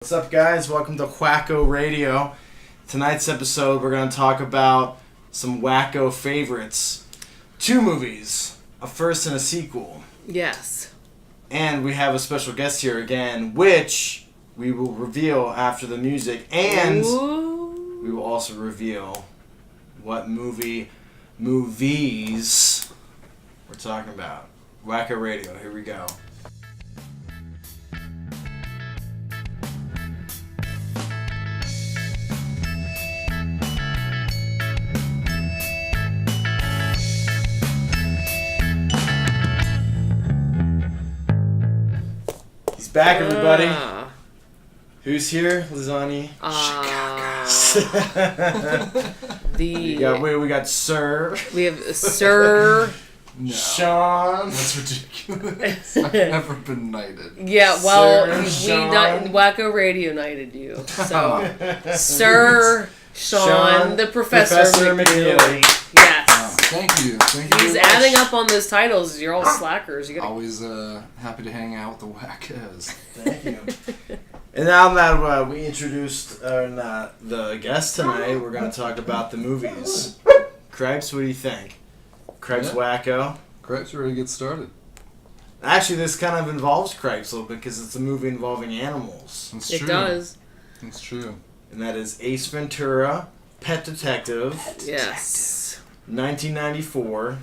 What's up, guys? Welcome to Wacko Radio. Tonight's episode, we're going to talk about some Wacko favorites. 2 movies, a first and a sequel. Yes. And we have a special guest here again, which we will reveal after the music. And Ooh. we will also reveal what movies we're talking about. Wacko Radio, here we go. Back, everybody. Who's here? Lasagna. We got Sir. We have Sir. No. Sean. That's ridiculous. I've never been knighted. Yeah, well, Sir, Wacko Radio knighted you. So, Sir Sean, the Professor McNeilly. Yes. Thank you. He's adding up on those titles. You're all slackers. You gotta... Always happy to hang out with the Wackos. Thank you. And now that we introduced the guest tonight, we're going to talk about the movies. Cripes, what do you think? Cripes Wacko? Cripes ready to get started. Actually, this kind of involves Cripes a little bit because it's a movie involving animals. It's It true. does. It's true. And that is Ace Ventura, Pet Detective. Yes. 1994.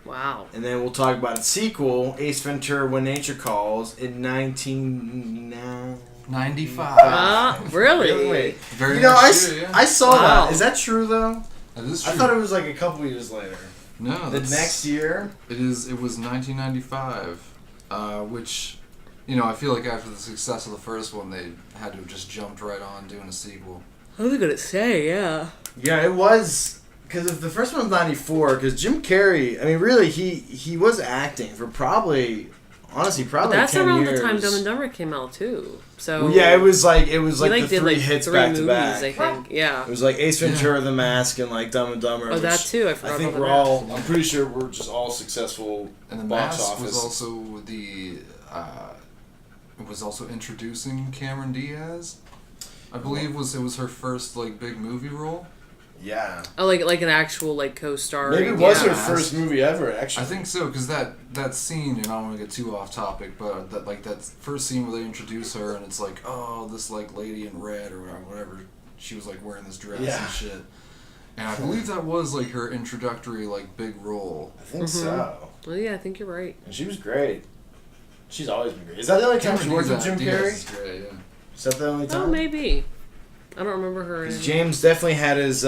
Wow. And then we'll talk about its sequel, Ace Ventura When Nature Calls, in 1995. Really? Very You know, much true, yeah. I saw Wow. that. Is that true, though? That is true. I thought it was like a couple years later. No, The next year? It was 1995, which, you know, I feel like after the success of the first one, they had to have just jumped right on doing a sequel. I was gonna say, yeah. Yeah, it was. Because if the first one was 94, because Jim Carrey, I mean, really, he was acting for probably But 10 that's around years. the time Dumb and Dumber came out too. So Well, yeah, it was like he the did 3 hits 3 back movies, to back. I think. Yeah. It was like Ace Ventura, The Mask, and like Dumb and Dumber. Oh, that too. I forgot I think about we're that. all. I'm pretty sure we're just all successful. And the box Mask office. was also it was also introducing Cameron Diaz. I believe it was her first like big movie role. Yeah. Oh, like an actual like co-star. Maybe it was Yeah. her first movie ever. Actually, I think so, because that scene, and I don't want to get too off topic, but that first scene where they introduce her, and it's like, oh, this like lady in red or whatever, she was like wearing this dress Yeah. and shit. And I believe that was like her introductory like big role. I think so. Well, yeah, I think you're right. And she was great. She's always been great. Is that the only time she worked with Jim Diaz Carrey? is great, yeah. Is that the only time? Oh, maybe. I don't remember her. Because James definitely had his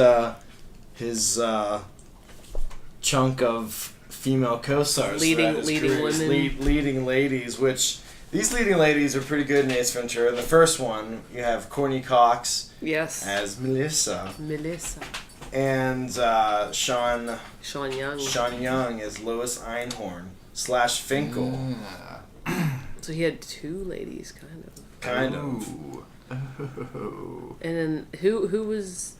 chunk of female co-stars. Leading throughout his career. women. Leading ladies, which these leading ladies are pretty good in Ace Ventura. The first one, you have Courtney Cox Yes. as Melissa. Melissa. And Sean Young. Young as Loius Einhorn / Finkle. Yeah. So he had 2 ladies, kind of. Kind of. Ooh. Oh. And then who was?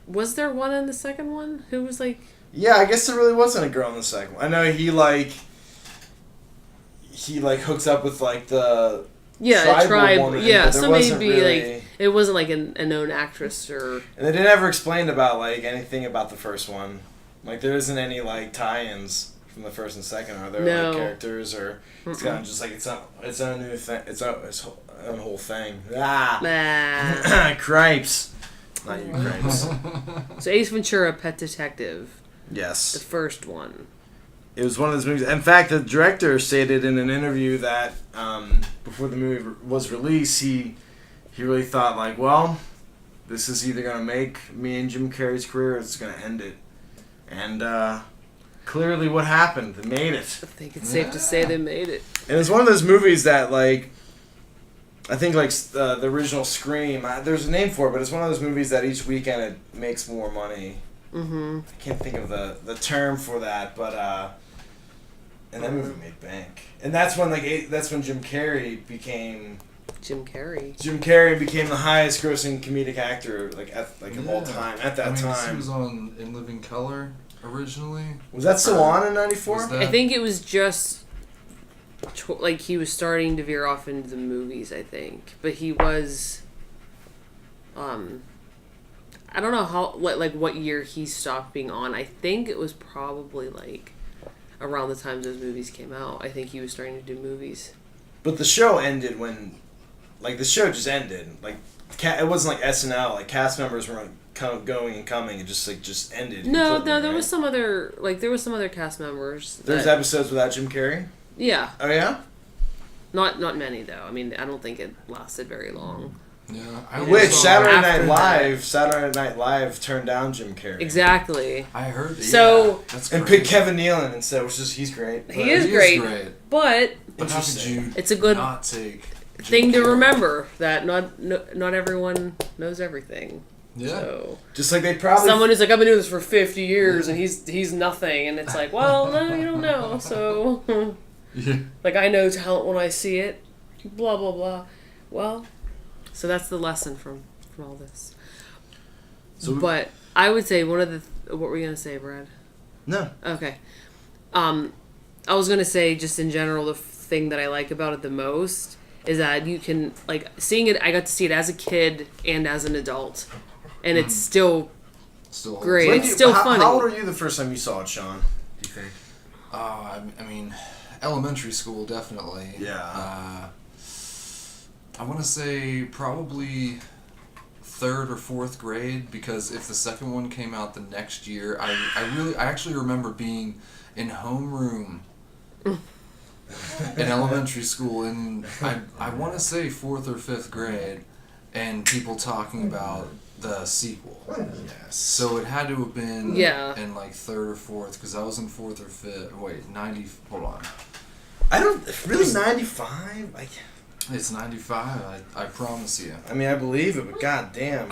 Was there one in the second one? Who was like? Yeah, I guess there really wasn't a girl in the second one. I know he hooks up with like the tribal woman, Yeah, but there so wasn't maybe really... like it wasn't like a known actress or. And they didn't ever explain about like anything about the first one. Like there isn't any like tie-ins from the first and second. Are there No. like characters or it's kind of just like it's a new thing. It's a whole thing. Ah, Nah. Cripes. Not you, Cripes. So Ace Ventura, Pet Detective, the Yes. first one. It was one of those movies. In fact, the director stated in an interview that before the movie was released, he really thought like, well, this is either going to make me and Jim Carrey's career or it's going to end it. And clearly what happened? They made it. I think it's safe to say they made it. And it's one of those movies that, like, I think, like, the original Scream, there's a name for it, but it's one of those movies that each weekend it makes more money. Mm-hmm. I can't think of the term for that, but, and that movie made bank. And that's when Jim Carrey became... Jim Carrey became the highest grossing comedic actor, of all time, at that time. He was on In Living Color originally. Was that still on in 94? I think it was just like he was starting to veer off into the movies, I think. But he was, I don't know what year he stopped being on. I think it was probably like around the times those movies came out. I think he was starting to do movies. But the show ended when, like, the show just ended. Like, it wasn't like SNL. Like, cast members weren't going and coming. It just ended. No, there was some other cast members. There's episodes without Jim Carrey? Yeah. Oh, yeah? Not many, though. I mean, I don't think it lasted very long. Yeah. Which Saturday Night Live turned down Jim Carrey. Exactly. I heard that. So, that's and picked Kevin Nealon instead, which is he's great. He is great. But how could you it's a good not take thing to remember that not everyone knows everything. Yeah. So, just like they probably someone who's like, I've been doing this for 50 years and he's nothing, and it's like, well, no, you don't know. So, like, I know talent when I see it. Blah blah blah. Well, so that's the lesson from all this. But I would say what were you gonna say, Brad? No. Okay. I was gonna say, just in general, the thing that I like about it the most is that you can, like, seeing it. I got to see it as a kid and as an adult, and it's still great. It's still funny. How old were you the first time you saw it, Sean? Do you think? I mean, elementary school, definitely. Yeah. I want to say probably 3rd or 4th grade, because if the second one came out the next year, I actually remember being in homeroom in elementary school, and I want to say 4th or 5th grade, and people talking about the sequel. Yes. So it had to have been in like 3rd or 4th, because I was in 4th or 5th. Wait, 90. Hold on. I don't really 95. It's 95. I promise you. I mean, I believe it, but goddamn.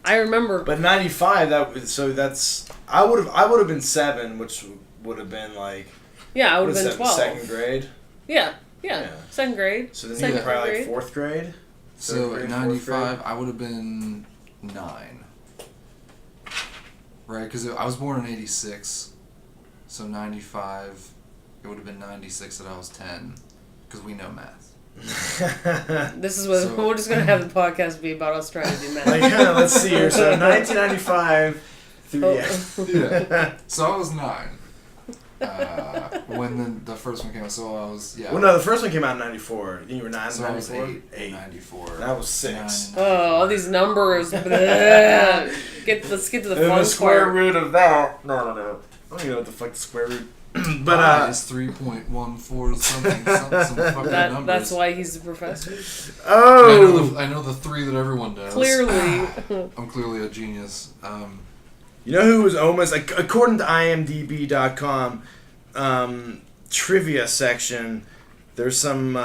I remember. But 95. That's I would have been 7, which would have been like. Yeah, I would have been 12. 2nd grade. Yeah. 2nd grade. So then you were probably like 4th grade. So in 95, I would have been 9. Right, because I was born in 86. So 95, it would have been 96 that I was 10. Because we know math. This is what we're just gonna have the podcast be about, us trying to do math. Let's see here. So 1995 through yeah. So I was 9 when the first one came out. So I was Well, no, the first one came out in 94. You were 9. So 94? I was 8. 94. That was 6. 9, oh, all these numbers. Let's get to the fun part. The square root of that. No. I don't even know what the fuck the square root. But it's 3.14 something some fucking numbers. That's why he's the professor. Oh, I know the 3 that everyone knows. Clearly, I'm clearly a genius. You know who was almost, like, according to IMDb.com trivia section, there's some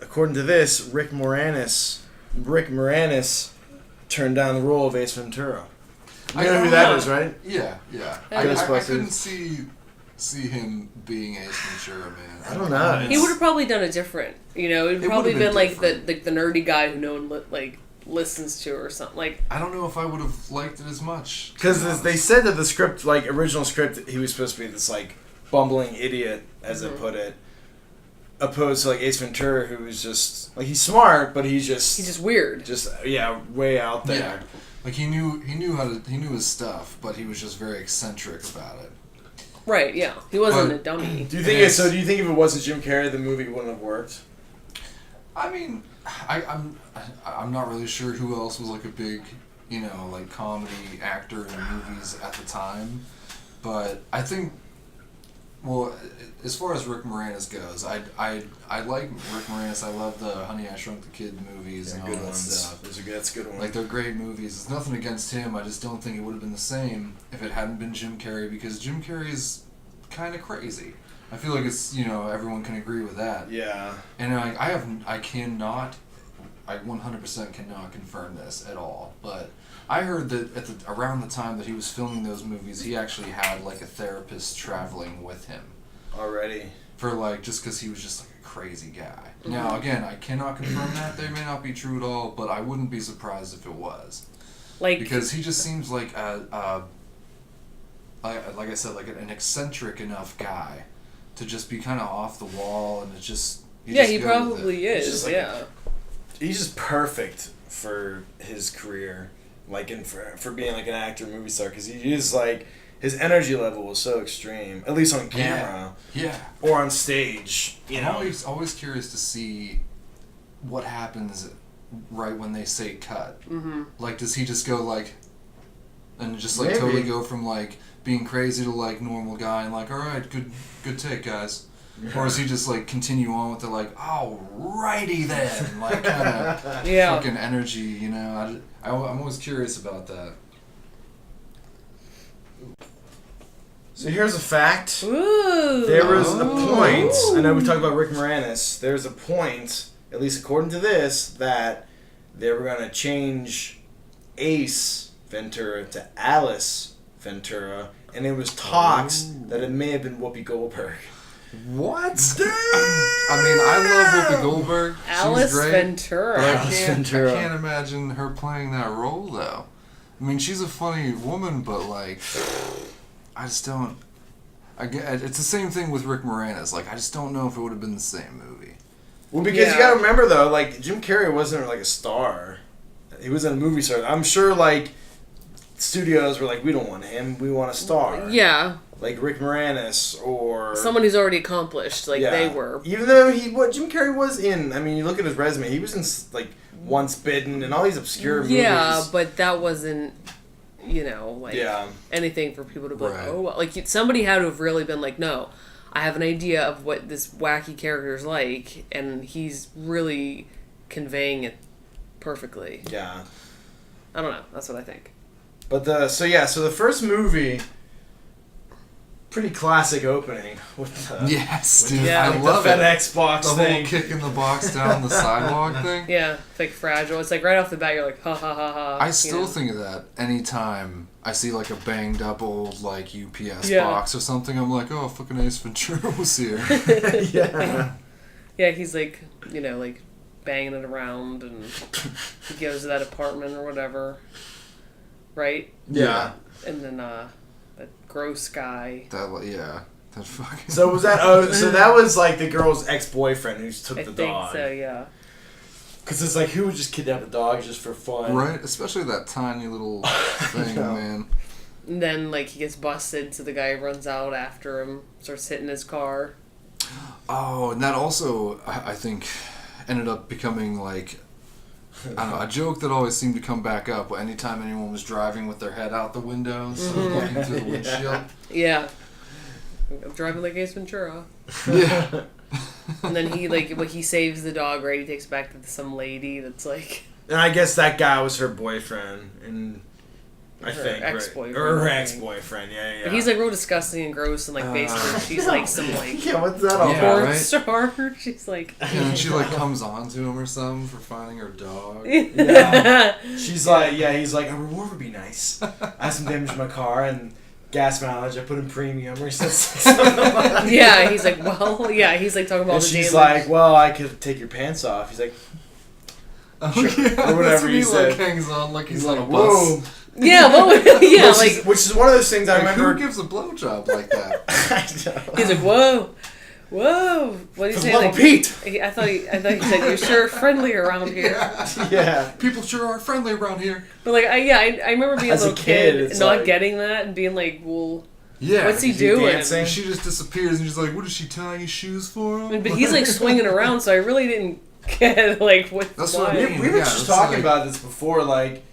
according to this, Rick Moranis turned down the role of Ace Ventura. You know who that is, right? Yeah. I couldn't see him being Ace Ventura, man. I don't know. He would have probably done it different. You know, it would probably been like the nerdy guy who no one listens to or something. Like, I don't know if I would have liked it as much. Because they said that the script, like, original script, he was supposed to be this, like, bumbling idiot, as they put it, opposed to, like, Ace Ventura, who was just, like, he's smart, but he's just weird. Just, way out there. Yeah. Like, he knew his stuff, but he was just very eccentric about it. Right, yeah. He wasn't a dummy. Do you think if it wasn't Jim Carrey, the movie wouldn't have worked? I mean, I'm not really sure who else was like a big, like comedy actor in movies at the time, but I think, well, as far as Rick Moranis goes, I like Rick Moranis. I love the Honey, I Shrunk the Kid movies and all that stuff. That's a good one. Like, they're great movies. It's nothing against him. I just don't think it would have been the same if it hadn't been Jim Carrey, because Jim Carrey is kind of crazy. I feel like it's, everyone can agree with that. Yeah. And I 100% cannot confirm this at all, but I heard that around the time that he was filming those movies, he actually had, like, a therapist traveling with him. Already. For, like, just because he was just, like, a crazy guy. Now, again, I cannot confirm that. They may not be true at all, but I wouldn't be surprised if it was. Like, because he just seems like like I said, like an eccentric enough guy to just be kind of off the wall, and it's just he probably is. He's just perfect for his career, like for being like an actor, movie star, because he is like his energy level was so extreme, at least on camera, or on stage. I'm always curious to see what happens right when they say cut. Mm-hmm. Like, does he just go like, and just like totally go from like being crazy to like normal guy and like, all right, good take, guys. Or is he just like continue on with the like, alrighty then, like kind of fucking energy, you know? I'm always curious about that. So here's a fact. Ooh. There was a point. I know we talked about Rick Moranis. There's a point, at least according to this, that they were gonna change Ace Ventura to Alice Ventura, and there was talks that it may have been Whoopi Goldberg. What? I mean, I love Whoopi Goldberg. Alice She's great. Ventura. I can't imagine her playing that role, though. I mean, she's a funny woman, but, like, I just don't... It's the same thing with Rick Moranis. Like, I just don't know if it would have been the same movie. Well, because you gotta remember, though, like, Jim Carrey wasn't, like, a star. He wasn't a movie star. I'm sure, like, studios were like, we don't want him, we want a star. Yeah. Like Rick Moranis or... someone who's already accomplished, like they were. Even though Jim Carrey was in, I mean, you look at his resume, he was in, like, Once Bitten and all these obscure movies. Yeah, but that wasn't, like, anything for people to be like, oh, like, somebody had to have really been like, no, I have an idea of what this wacky character's like, and he's really conveying it perfectly. Yeah. I don't know, that's what I think. But so the first movie... pretty classic opening with the I love the FedEx box the thing. whole kicking the box down the sidewalk thing. Yeah, it's like fragile. It's like right off the bat you're like ha ha ha ha. I still think of that anytime I see like a banged up old like UPS box or something. I'm like, oh, fucking Ace Ventura was here. Yeah, he's like like banging it around, and he goes to that apartment or whatever, right? Yeah. And then that gross guy. That fucking... So was that... Oh, so that was like the girl's ex-boyfriend who took the dog. I think so, yeah. Because it's like, who would just kidnap a dog just for fun? Right? Especially that tiny little thing, man. And then, like, he gets busted, so the guy runs out after him, starts hitting his car. Oh, and that also, I think, ended up becoming, like... I don't know, a joke that always seemed to come back up anytime anyone was driving with their head out the window instead of looking through the windshield. Yeah. I'm driving like Ace Ventura. Yeah. And then he saves the dog, right? He takes it back to some lady that's like... And I guess that guy was her boyfriend, and ex-boyfriend. Or her ex-boyfriend, yeah. But he's like real disgusting and gross, and like basically she's like some like... Yeah, what's that all about? Porn star. She's like... And then she like comes on to him or something for finding her dog. Yeah. She's like, he's like, a reward would be nice. I have some damage to my car, and gas mileage, I put in premium, or something. Yeah, he's like, well, he's like talking about and the she's damage. like, well, I could take your pants off. He's like... Sure. Or whatever he said. like hangs on like he's on a whoa. bus. Yeah, which is one of those things I remember. Who gives a blowjob like that? I know. He's like, whoa. What did he say? Like, Pete. I thought he said you're sure friendly around here. Yeah. People sure are friendly around here. But like, I remember being a little kid and not like, getting that and being like, well, yeah, what's he doing? And she just disappears and she's like, what is she tying his shoes for him? But he's like swinging around, so I really didn't get like what. That's what I mean. We were just talking about this before, like,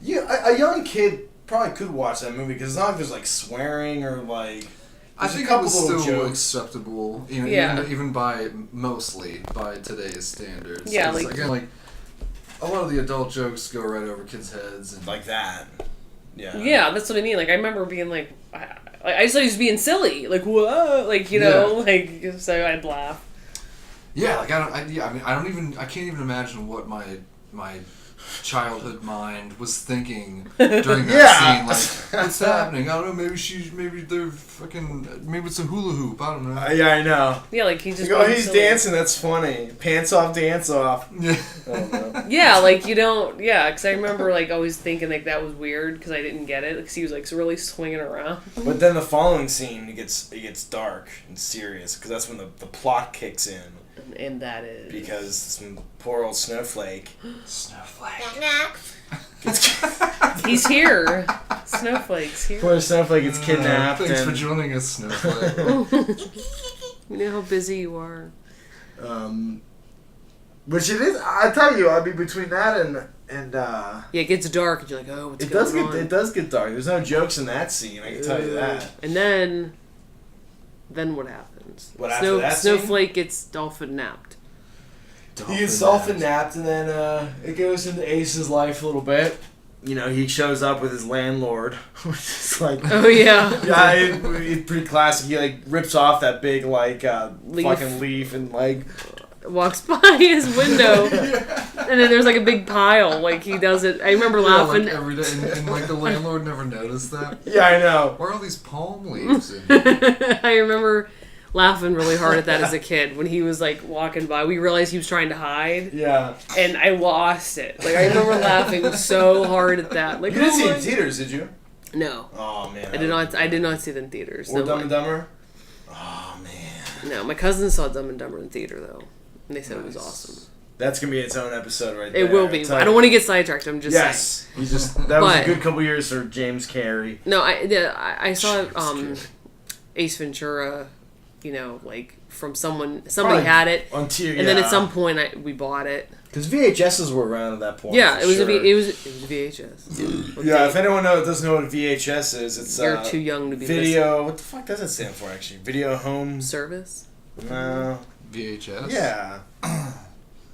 a young kid probably could watch that movie because it's not like there's like swearing or like. I think it was still acceptable, even by today's standards. Yeah, like again, like a lot of the adult jokes go right over kids' heads and like that. Yeah. Yeah, that's what I mean. Like I remember being like, I just thought he was being silly, like whoa, like so I'd laugh. Yeah, like I can't even imagine what my my childhood mind was thinking during that scene, like, what's happening? I don't know, maybe they're fucking, maybe it's a hula hoop, I don't know. Yeah, I know. Yeah, like he just... Like, he's dancing, that's funny. Pants off, dance off. Yeah. Yeah, like you don't... Yeah, because I remember like always thinking like that was weird because I didn't get it. Because he was like really swinging around. But then the following scene, it gets dark and serious because that's when the plot kicks in. And that is... Because some poor old Snowflake. He's here. Snowflake's here. Poor Snowflake gets kidnapped. Thanks for joining us, Snowflake. You know how busy you are. Which it is. I tell you, I mean, between that and yeah, it gets dark and you're like, oh, what's it going does on? get it does get dark. There's no jokes in that scene. I can tell you that. And then what happens? What after that Snowflake scene? gets dolphin napped. He gets dolphin napped, and then it goes into Ace's life a little bit. You know, he shows up with his landlord, which is like... Oh, yeah. Yeah, it's pretty classic. He, like, rips off that big, like, Leaf. fucking leaf and, like... Walks by his window, and then there's, like, a big pile. Like, he does it. I remember laughing. Like, every day, and, like, the landlord never noticed that. Yeah, I know. Where are all these palm leaves in here? I remember laughing really hard at that as a kid. When he was, like, walking by, we realized he was trying to hide. Yeah. And I lost it. Like, I remember laughing so hard at that. Like, You didn't see it in theaters, did you? No. Oh, man. I did not see it in theaters. Or No, Dumb and Dumber? Oh, man. No, my cousins saw Dumb and Dumber in theater, though. And they said it was awesome. That's going to be its own episode right there. It will be. I don't want to get sidetracked. I'm just saying. Yes. That was a good couple years for James Carrey. No, I saw Ace Ventura, you know, like from somebody had it. On tier, and then at some point we bought it. Because VHSs were around at that point. Yeah, it was a VHS. Yeah, if anyone doesn't know what a VHS is, it's you're too young to be video. listening. What the fuck does it stand for actually? Video home service? No. VHS? Yeah.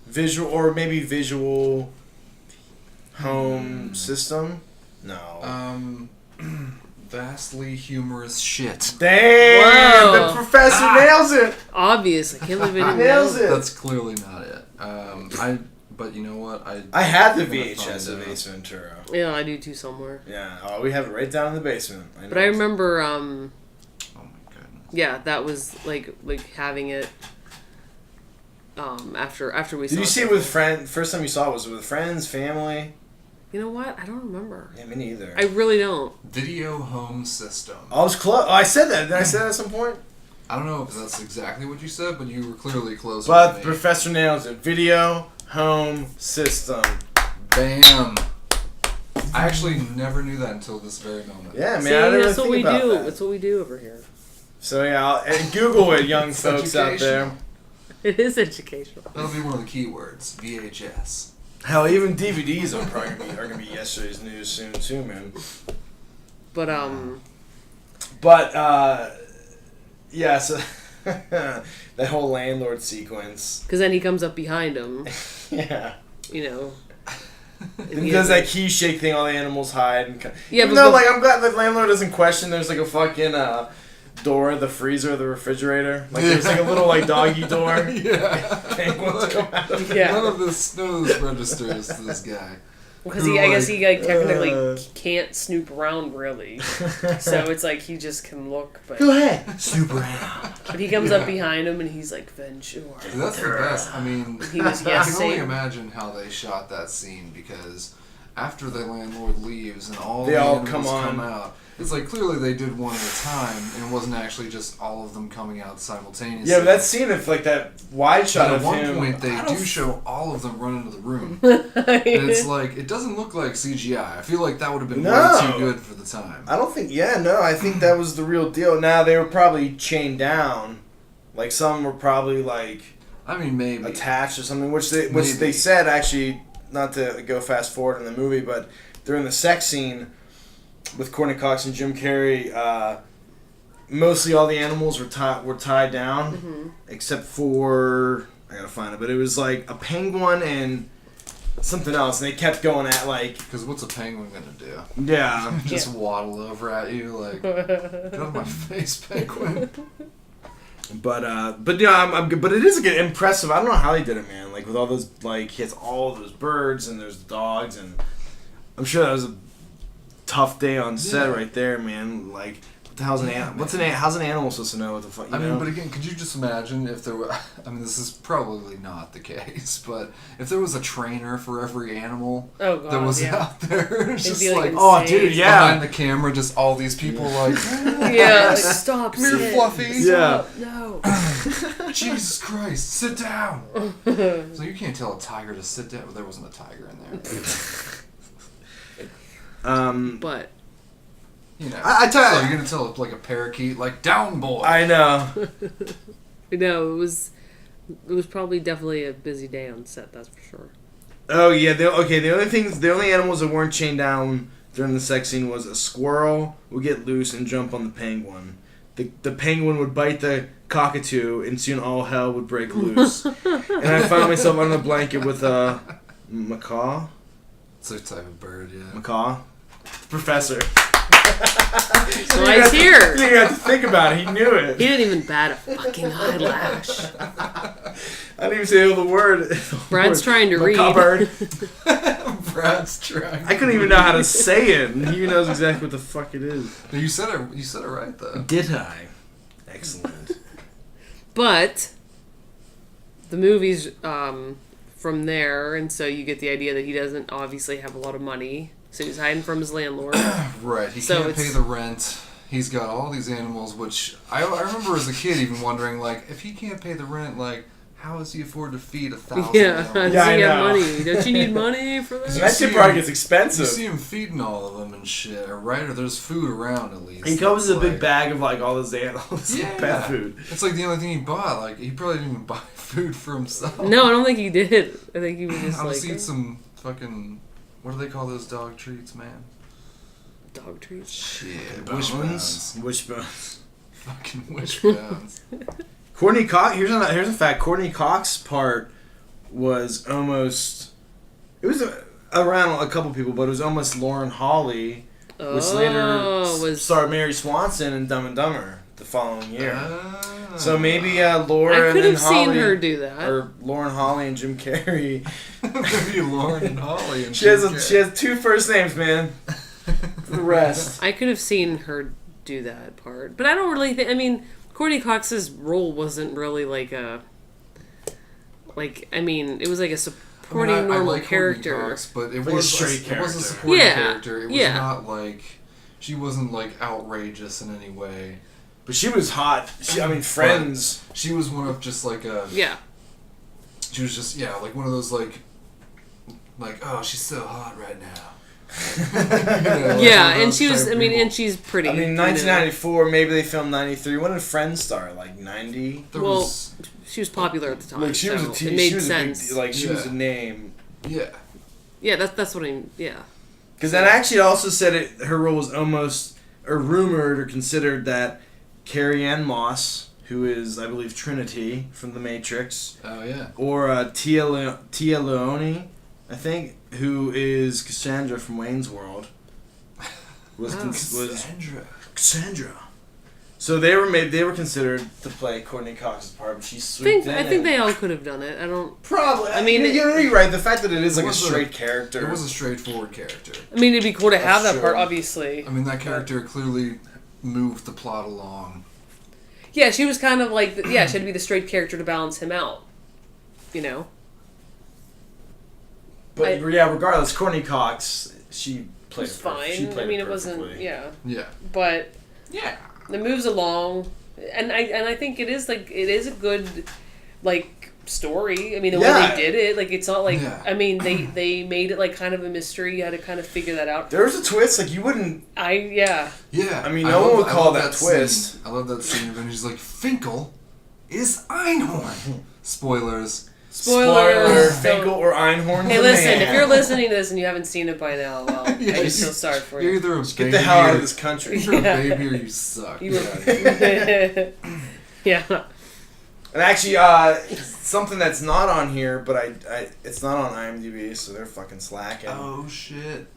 Visual or maybe visual home system? No. Vastly humorous shit. Damn! Whoa. The professor nails it! Obviously. Can't believe it Nails it! That's clearly not it. But you know what? I had the VHS of Ace Ventura. Yeah, I do too somewhere. Yeah. Oh, we have it right down in the basement. But I remember, oh my goodness. yeah, that was like having it after we saw it. Did you see it with friends? First time you saw it was with friends, family? You know what? I don't remember. Yeah, me neither. I really don't. Video home system. I was close. Oh, I said that. Did I say that at some point? I don't know if that's exactly what you said, but you were clearly close. But the professor nails it. Video home system. Bam. I actually never knew that until this very moment. Yeah, man. See, I didn't that's what think we about do. that. That's what we do over here. So yeah, and Google it, young folks out there. It is educational. That'll be one of the keywords. VHS. Hell, even DVDs are probably gonna be yesterday's news soon too, man. But yeah. So that whole landlord sequence. because then he comes up behind him. Yeah. You know. And he does that key shake thing, all the animals hide. And Yeah, even but though, like, I'm glad the landlord doesn't question. There's like a fucking door, the freezer, the refrigerator. Like there's like a little like doggy door. Yeah. Penguins come out of it. Yeah. None of this registers to this guy. Because I guess he like technically can't snoop around really, so it's like he just can look. But go ahead, snoop around. But he comes up behind him and he's like Ventura. That's the best. I mean, He was I can only yesing. imagine how they shot that scene because after the landlord leaves and all They the all animals come come on. out, it's like clearly they did one at a time and it wasn't actually just all of them coming out simultaneously. Yeah, but that scene of like that wide shot But of at one him. point they do show all of them run into the room. And it's like, it doesn't look like CGI. I feel like that would have been way too good for the time. I don't think. Yeah, no, I think that was the real deal. Now they were probably chained down. Like some were probably like. I mean, maybe attached or something, which they said actually. Not to go fast forward in the movie, but during the sex scene with Courtney Cox and Jim Carrey, mostly all the animals were tied down, except for I gotta find it, but it was like a penguin and something else, and they kept going at like. Because what's a penguin gonna do? Yeah, Just waddle over at you like, get out of my face, penguin. But but it is impressive. I don't know how they did it, man. Like with all those, like he has all those birds and there's dogs, and I'm sure that was a tough day on set right there, man. Like. How's an animal supposed to know what the fuck? Mean, but again, could you just imagine if there were? I mean, this is probably not the case, but if there was a trainer for every animal that was out there, just like, oh, dude, behind the camera, just all these people like, like, stop, come here, Fluffy, stop, no, Jesus Christ, sit down. So you can't tell a tiger to sit down. Well, there wasn't a tiger in there. But. You know, I tell you, you're gonna tell it like a parakeet, like down, boy. I know. No, it was probably definitely a busy day on set. That's for sure. Oh yeah. The only animals that weren't chained down during the sex scene was a squirrel would get loose and jump on the penguin. The penguin would bite the cockatoo, and soon all hell would break loose. And I found myself under the blanket with a macaw. It's a type of bird, yeah. Macaw. Professor. So he's here. You didn't have to think about it. He knew it. He didn't even bat a fucking eyelash. I didn't even say the word. Brad's trying to read. Brad's trying. I couldn't even know how to say it, and he knows exactly what the fuck it is. No, you said it. You said it right though. Did I? Excellent. But the movie's from there, and so you get the idea that he doesn't obviously have a lot of money. So he's hiding from his landlord. Right. He can't pay the rent. He's got all these animals, which I remember as a kid even wondering, like, if he can't pay the rent, like, how does he afford to feed 1,000 animals? How does he have money? Don't you need money for that? That shit probably gets expensive. You see him feeding all of them and shit, right? Or there's food around at least. He comes with a big bag of, like, all those animals. Yeah. Pet food. It's like the only thing he bought. Like, he probably didn't even buy food for himself. No, I don't think he did. I think he was just I'll like... just eat some fucking... What do they call those dog treats, man? Dog treats? Shit. Wishbones. Wishbones. Fucking wishbones. Courtney Cox. Here's a fact. Courtney Cox's part was almost. It was around a couple people, but it was almost Lauren Holly, which later starred Mary Swanson in Dumb and Dumber the following year. So maybe Laura I could and have Holly, seen her do that. Or Lauren Holly and Jim Carrey. Maybe Lauren and Holly and she has two first names, man. For the rest. I could have seen her do that part. But I don't really think... I mean, Courtney Cox's role wasn't really like a... Like, I mean, it was like a supporting normal like character. Cox, but it like was a straight character. It was a supporting character. It was not like... She wasn't like outrageous in any way. But she was hot. Friends. But she was one of just like a... Yeah. She was just, like one of those like, oh, she's so hot right now. And she was, and she's pretty. 1994, maybe they filmed 93. When did Friends start? Like 90? She was popular at the time. Like, she was it made sense. She was a name. Yeah. Yeah, that's what I mean, yeah. Because that actually also said her role was almost, or rumored or considered that Carrie Ann Moss, who is, I believe, Trinity from The Matrix. Oh, yeah. Or Tia Leone, I think, who is Cassandra from Wayne's World. Cassandra. So they were considered to play Courtney Cox's part, but she's swooped in. I think they all could have done it. I don't... Probably. I mean, you're right. The fact that it is like a straight character. It was a straightforward character. I mean, it'd be cool to have that part, obviously. I mean, that character clearly moved the plot along. Yeah, she was kind of like... she had to be the straight character to balance him out. You know? But regardless, Courtney Cox, she played it fine. She played it wasn't... Yeah. Yeah. But... Yeah. It moves along, and I think it is a good, like, story. I mean, the way they did it, like, it's not like I mean they made it like kind of a mystery. You had to kind of figure that out. There was a twist, like you wouldn't. Yeah. I mean, no one would call that twist. Scene. I love that scene when he's like, Finkle is Einhorn. Spoilers. Spoiler, Finkle or Einhorn. Hey, listen, if you're listening to this and you haven't seen it by now, well, I just feel sorry for you. You're either a baby get the hell out of this country. You're a baby or you suck. Yeah. And actually, something that's not on here, but it's not on IMDb, so they're fucking slacking. Oh, shit.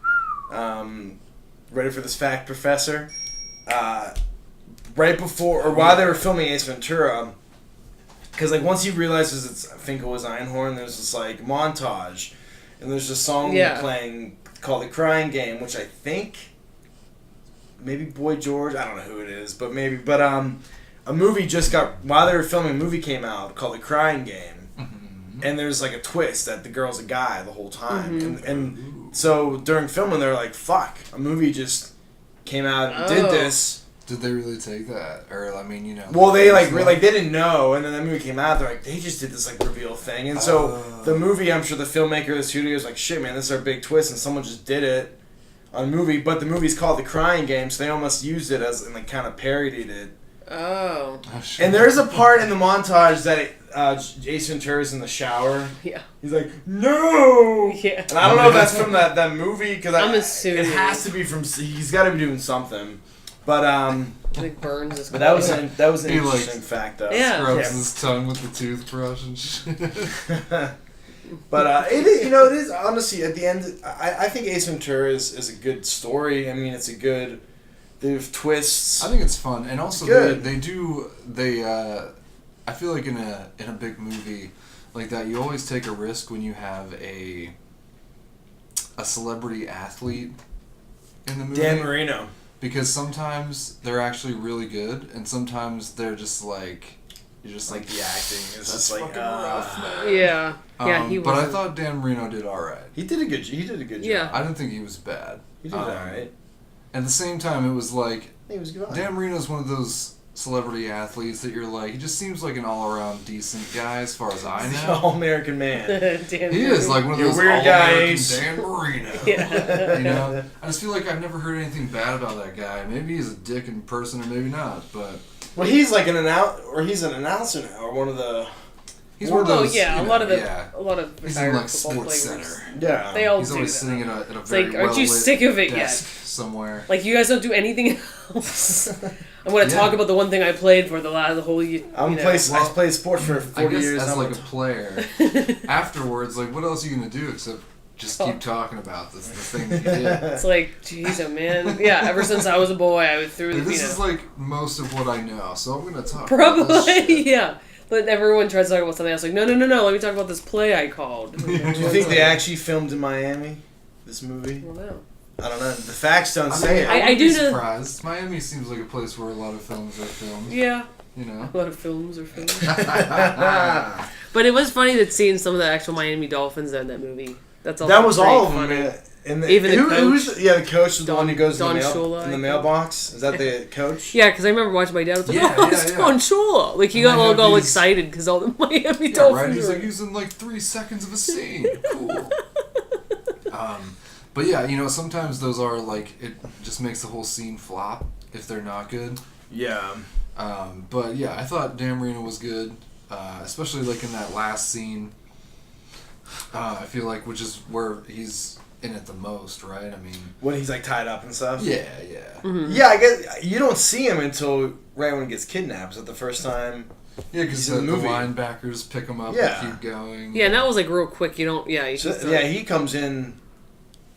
Ready for this fact, Professor? Right before, or while they were filming Ace Ventura, Because, like, once he realizes it's Finkle was Einhorn, there's this, like, montage. And there's a song playing called The Crying Game, which I think maybe Boy George, I don't know who it is, but maybe. But a movie just got, while they were filming, a movie came out called The Crying Game. Mm-hmm. And there's, like, a twist that the girl's a guy the whole time. Mm-hmm. And so during filming, they're like, fuck, a movie just came out and did this. Did they really take that? Or, I mean, you know... Well, they, like, they didn't know, and then the movie came out, they're like, they just did this, like, reveal thing. And so, the movie, I'm sure the filmmaker of the studio is like, shit, man, this is our big twist, and someone just did it on a movie, but the movie's called The Crying Game, so they almost used it as, and, like, kind of parodied it. Oh. Shit. And there's a part in the montage that Ace Ventura's in the shower. Yeah. He's like, no! Yeah. And I don't know if that's from that movie, because I'm assuming. It has to be from, he's got to be doing something. But like Burns is. But that was an interesting fact, though. Yeah. Scrubs his tongue with the toothbrush and shit. But it is honestly at the end. I think Ace Ventura is a good story. I mean, it's a good. There's twists. I think it's fun, and also they I feel like in a big movie like that, you always take a risk when you have a celebrity athlete in the movie. Dan Marino. Because sometimes they're actually really good, and sometimes they're just like, you're just like the acting is that's just like fucking rough, man. Yeah, he was. But I thought Dan Marino did all right. He did a good job. Yeah. I didn't think he was bad. He did all right. At the same time, it was like he was good. Dan Marino's one of those celebrity athletes that you're like, he just seems like an all-around decent guy as far as I know. All-American man. He is like one of those weird all-American guys. Dan Marino. Yeah. You know? I just feel like I've never heard anything bad about that guy. Maybe he's a dick in person or maybe not, but... Well, he's like he's an announcer now, or one of the... He's one of those, a lot of he's in like Sports Center. Yeah. They all he's do always that. sitting at a It's very like, aren't you sick of it yet? Somewhere. Like, you guys don't do anything else. I want to talk about the one thing I played for the whole year. I played sports for 40 years. As like a player, afterwards, like, what else are you gonna do except just keep talking about the thing that you did? It's like, jeez, oh man. Yeah, ever since I was a boy, I was through the. This is like most of what I know, so I'm gonna talk. Probably, about this shit. yeah. But everyone tries to talk about something else. Like, no. Let me talk about this play I called. Do you think they actually filmed in Miami? This movie? Well, no. I don't know. The facts don't say it. I do know. Surprised. Miami seems like a place where a lot of films are filmed. Yeah. You know, a lot of films are filmed. But it was funny that seeing some of the actual Miami Dolphins in that movie. That's all. That was all of them. Yeah. And even the coach. The coach is the one who goes in Shula, the mailbox. Is that the coach? Yeah, because I remember watching my dad. I was like, it's Don Shula. Like, he got all excited because all the Miami Dolphins. Right. He's like using like 3 seconds of a scene. Cool. But yeah, you know, sometimes those are like, it just makes the whole scene flop if they're not good. Yeah. But yeah, I thought Dan Marino was good, especially like in that last scene. I feel like, which is where he's in it the most, right? I mean, when he's like tied up and stuff. Yeah. Mm-hmm. Yeah, I guess you don't see him until right when he gets kidnapped. Is that the first time? Yeah, because the linebackers pick him up and keep going. Yeah, and that was like real quick. You don't. Yeah, he comes in.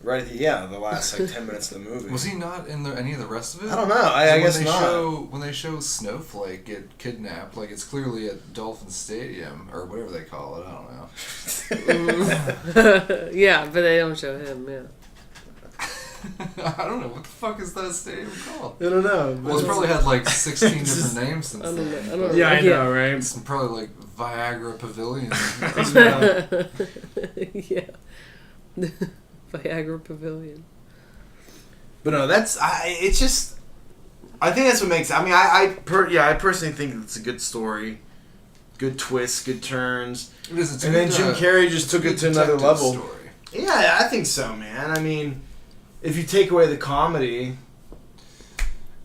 Right at the last like 10 minutes of the movie. Was he not in any of the rest of it? I don't know. I guess not. When they show Snowflake get kidnapped, like it's clearly at Dolphin Stadium or whatever they call it. I don't know. Yeah, but they don't show him. Yeah. I don't know what the fuck is that stadium called. I don't know. Well, it's probably had like 16 different names since then. I don't know. Yeah, I know, right? It's probably like Viagra Pavilion. Yeah. Viagra Pavilion. But no, it's just, I think that's what makes, I mean, I personally think it's a good story, good twists, good turns. It is. And then Jim Carrey just took it to another level. Story. Yeah, I think so, man. I mean, if you take away the comedy,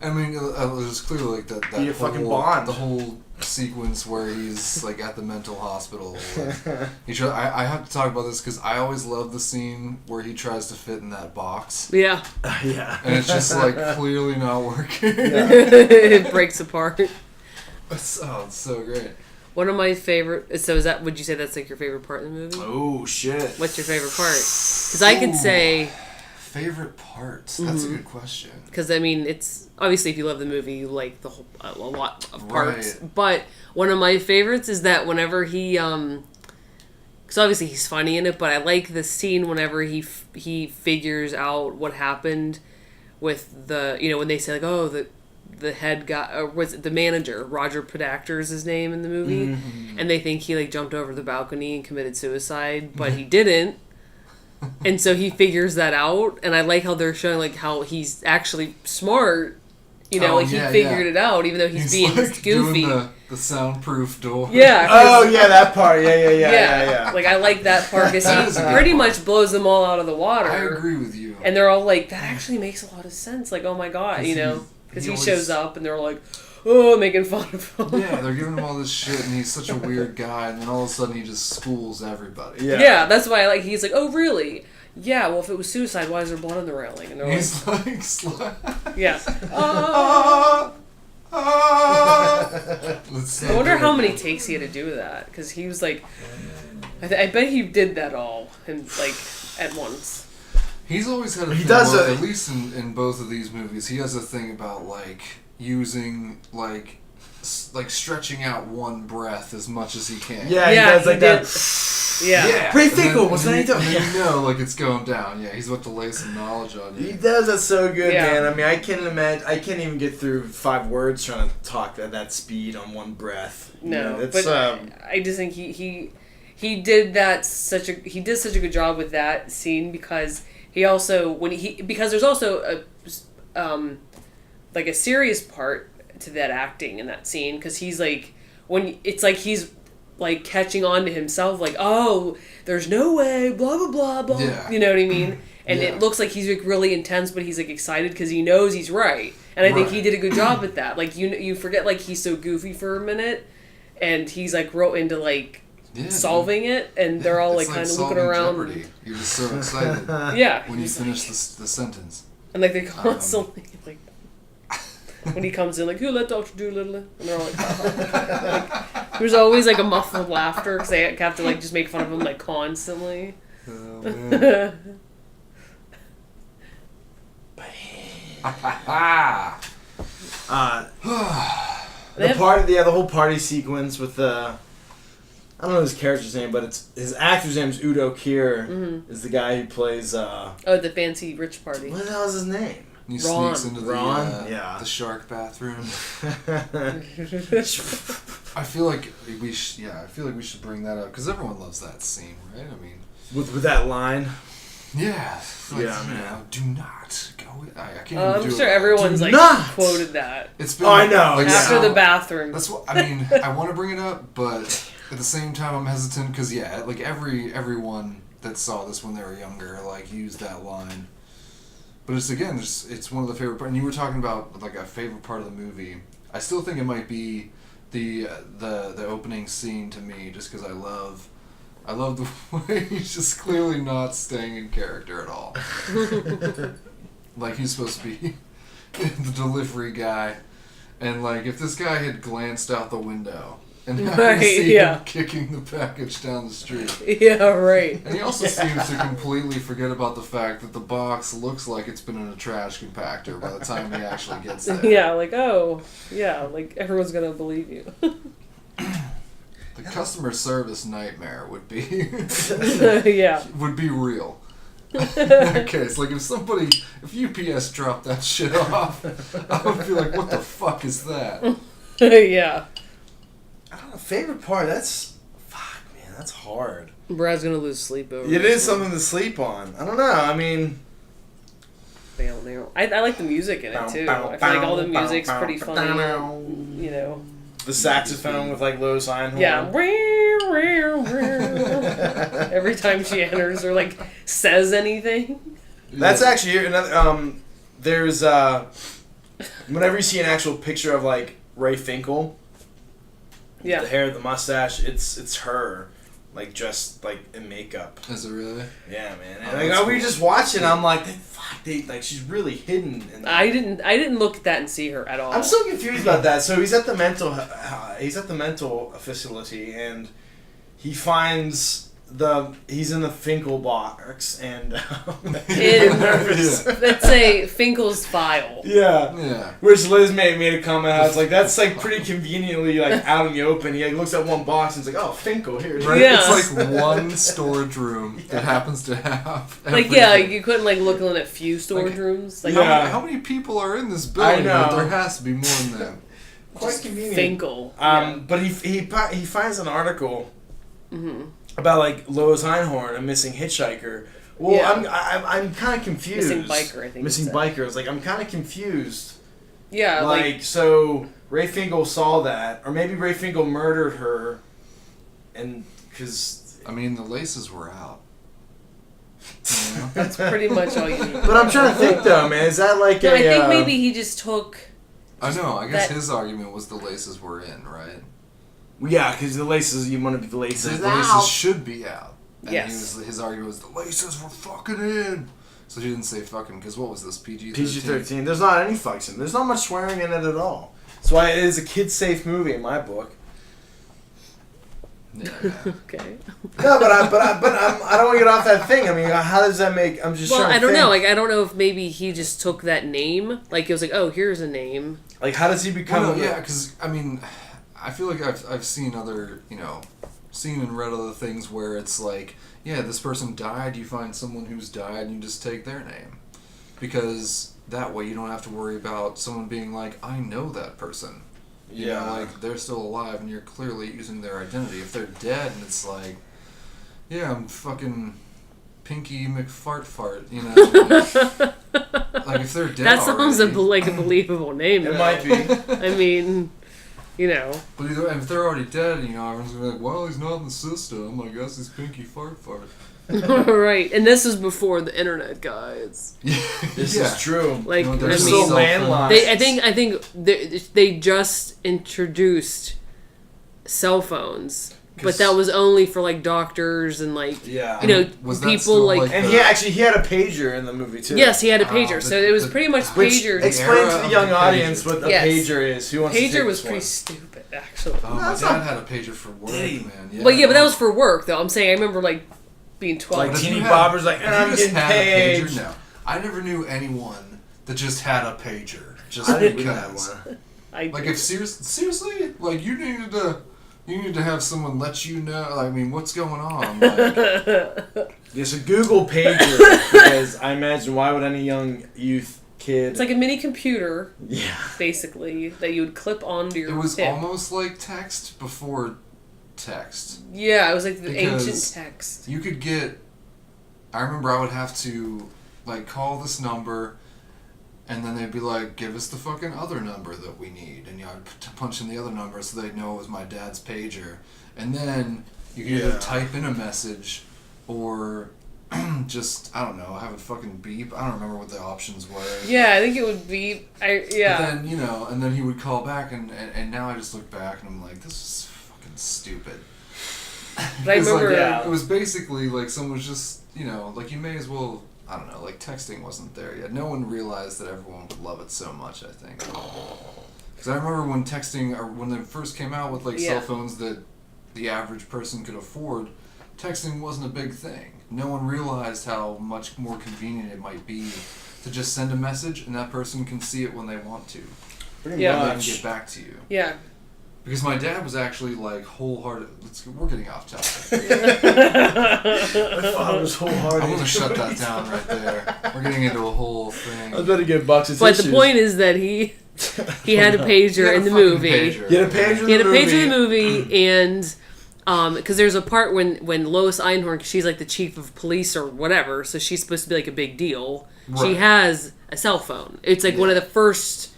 I mean, it was clearly like that be a fucking Bond. The whole sequence where he's like at the mental hospital. I have to talk about this because I always love the scene where he tries to fit in that box. Yeah. Yeah. And it's just like clearly not working. Yeah. It breaks apart. It's so great. One of my favorite. So would you say that's like your favorite part in the movie? Oh shit. What's your favorite part? Because I could say Favorite parts? That's a good question. Because, I mean, it's... Obviously, if you love the movie, you like the whole... a lot of parts. Right. But one of my favorites is that whenever he... Because obviously he's funny in it, but I like the scene whenever he figures out what happened with the... You know, when they say, like, oh, the head guy... Or was it the manager? Roger Podacter is his name in the movie. Mm-hmm. And they think he, like, jumped over the balcony and committed suicide, but he didn't. And so he figures that out, and I like how they're showing like how he's actually smart. You know, he figured it out, even though he's being like goofy. Doing the soundproof door. Yeah. Oh yeah, that part. Yeah. Like I like that part because he pretty much blows them all out of the water. I agree with you. And they're all like, that actually makes a lot of sense. Like, oh my god, you know, because he shows up and they're like, oh, making fun of him. Yeah, they're giving him all this shit, and he's such a weird guy, and then all of a sudden he just schools everybody. Yeah, that's why I like. He's like, oh, really? Yeah. Well, if it was suicide, why is there blood on the railing? And they're he's like, yeah. I wonder how many takes he had to do with that, because he was like, I bet he did that all and like at once. He's always had a thing, at least in both of these movies, he has a thing about like using like stretching out one breath as much as he can. Yeah, he does like that. Yeah. Pretty Finkle, what's that he doing? You know, like it's going down. Yeah, he's about to lay some knowledge on you. He does that so good, man. I mean, I can't even get through 5 words trying to talk at that speed on one breath. No, it's, but I just think he did such a good job with that scene, because he also because there's also a like a serious part to that acting in that scene, because he's like, when it's like he's like catching on to himself, like, oh, there's no way, blah blah blah blah. Yeah. You know what I mean? And it looks like he's like really intense, but he's like excited because he knows he's right. And I think he did a good job at that. Like you forget like he's so goofy for a minute, and he's like real into like solving it, and they're all like kind of looking around. Jeopardy. You're just so excited. When you finish the sentence. And like they constantly like. When he comes in, like, who let Dr. Doolittle in? And they're all like, like, there's always like a muffled laughter because they have to like just make fun of him like constantly. Oh, man. the whole party sequence with I don't know his character's name, but it's his actor's name is Udo Kier. Mm-hmm. Is the guy who plays the fancy rich party. What the hell is his name? He sneaks into the shark bathroom. I feel like we should bring that up because everyone loves that scene, right? I mean, with that line. Yeah. Like, man. Do not go. I can't even do it. I'm sure everyone's like quoted that. It's been. I know. Like, after the bathroom. That's what I mean. I want to bring it up, but at the same time, I'm hesitant because like everyone that saw this when they were younger like used that line. But it's one of the favorite parts. And you were talking about like a favorite part of the movie. I still think it might be the opening scene to me, just because I love the way he's just clearly not staying in character at all. Like he's supposed to be the delivery guy, and like if this guy had glanced out the window and see him kicking the package down the street. Yeah, right. And he also seems to completely forget about the fact that the box looks like it's been in a trash compactor by the time he actually gets there. Yeah, like, oh, yeah, like everyone's gonna believe you. The customer service nightmare would be would be real. In that case, like if UPS dropped that shit off, I would be like, what the fuck is that? Yeah. I don't know, favorite part, that's hard. Brad's gonna lose sleep over it. Is something to sleep on. I don't know, I mean... I like the music in it, too. I feel like all the music's pretty funny, you know. The saxophone with, like, Loius Einhorn. Yeah. Every time she enters or, like, says anything. That's actually another... there's... whenever you see an actual picture of, like, Ray Finkle... Yeah. The hair, the mustache, it's her, like, just, like, in makeup. Is it really? Yeah, man. And like, we were just watching, I'm like, like, she's really hidden. I didn't look at that and see her at all. I'm so confused about that. So he's at the mental facility, and he finds he's in the Finkle box and let's say Finkle's file. Yeah. Which Liz made a comment. I was like, that's like pretty conveniently like out in the open. He like looks at one box and it's like, oh, Finkle here. Right? Yeah. It's like one storage room that happens to have everything. You couldn't like look in at few storage rooms. Like how many people are in this building? I know. There has to be more than that. Quite convenient. Finkle. But he finds an article about like Loius Einhorn, a missing hitchhiker. Well, I'm kind of confused. Missing biker, I think. Missing biker. I was like, I'm kind of confused. Yeah, like so Ray Finkle saw that, or maybe Ray Finkle murdered her, and because I mean the laces were out. You know? That's pretty much all you need. But I'm trying to think though, man. Is that like I think maybe he just took. I know. I guess his argument was the laces were in, right? Yeah, because the laces, you want to be the laces. The laces should be out. And yes. His argument was the laces were fucking in. So he didn't say fucking because what was this, PG-13? PG-13. There's not any fucks in it. There's not much swearing in it at all. That's why it is a kid-safe movie in my book. Yeah. Okay. No, but I don't want to get off that thing. I mean, how does that make? I'm just. Well, trying to I don't think. know. Like, I don't know if maybe he just took that name. Like, it was like, oh, here's a name. Like, how does he become? Well, no, yeah, because I mean, I feel like I've seen other, seen and read other things where it's like, yeah, this person died. You find someone who's died, and you just take their name, because that way you don't have to worry about someone being like, I know that person. You know, like, they're still alive, and you're clearly using their identity. If they're dead, and it's like, yeah, I'm fucking Pinky McFart, you know. Like, if they're dead that sounds already, like a believable name. It might be. I mean, you know. But if they're already dead, everyone's gonna be like, well, he's not in the system. I guess he's Pinky Fart. Right, and this is before the internet, guys. This is true. Like, there's still landlines. I think they just introduced cell phones, but that was only for like doctors and like people like. And he had a pager in the movie too. Yes, he had a pager, so it was pretty much pagers. Explain to the young audience what a pager is. Who wants to take pager was this pretty one? stupid, actually. Oh, my dad had a pager for work, man. Yeah. But that was for work, though. I'm saying I remember like being 12. Like teeny bobbers, like I'm getting paid. No, I never knew anyone that just had a pager. Just I didn't because. have one. Like if seriously, like you needed to have someone let you know. I mean, what's going on? Like, yes, a Google pager. Because I imagine why would any young youth kid? It's like a mini computer. Yeah. Basically, that you would clip onto your. It was hip. almost like text before text. Yeah, it was like the ancient text. You could get. I remember I would have to like call this number, and then they'd be like, "Give us the fucking other number that we need," and I'd punch in the other number so they'd know it was my dad's pager, and then you could either type in a message, or just I don't know, have it fucking beep. I don't remember what the options were. Yeah, I think it would beep. But then and then he would call back, and now I just look back and I'm like, this is fucking stupid. But I remember it was basically like someone was just, like you may as well, I don't know, like texting wasn't there yet. No one realized that everyone would love it so much, I think. Because I remember when texting, or when they first came out with like cell phones that the average person could afford, texting wasn't a big thing. No one realized how much more convenient it might be to just send a message and that person can see it when they want to. Pretty much. And they can get back to you. Yeah. Because my dad was actually like wholehearted. We're getting off topic. My father was wholehearted. I'm gonna shut that down right there. We're getting into a whole thing. I was about to get boxes. But the point is that he had a pager in the movie. He had a pager in the movie, and because there's a part when Loius Einhorn, she's like the chief of police or whatever, so she's supposed to be like a big deal. Right. She has a cell phone. It's like one of the first.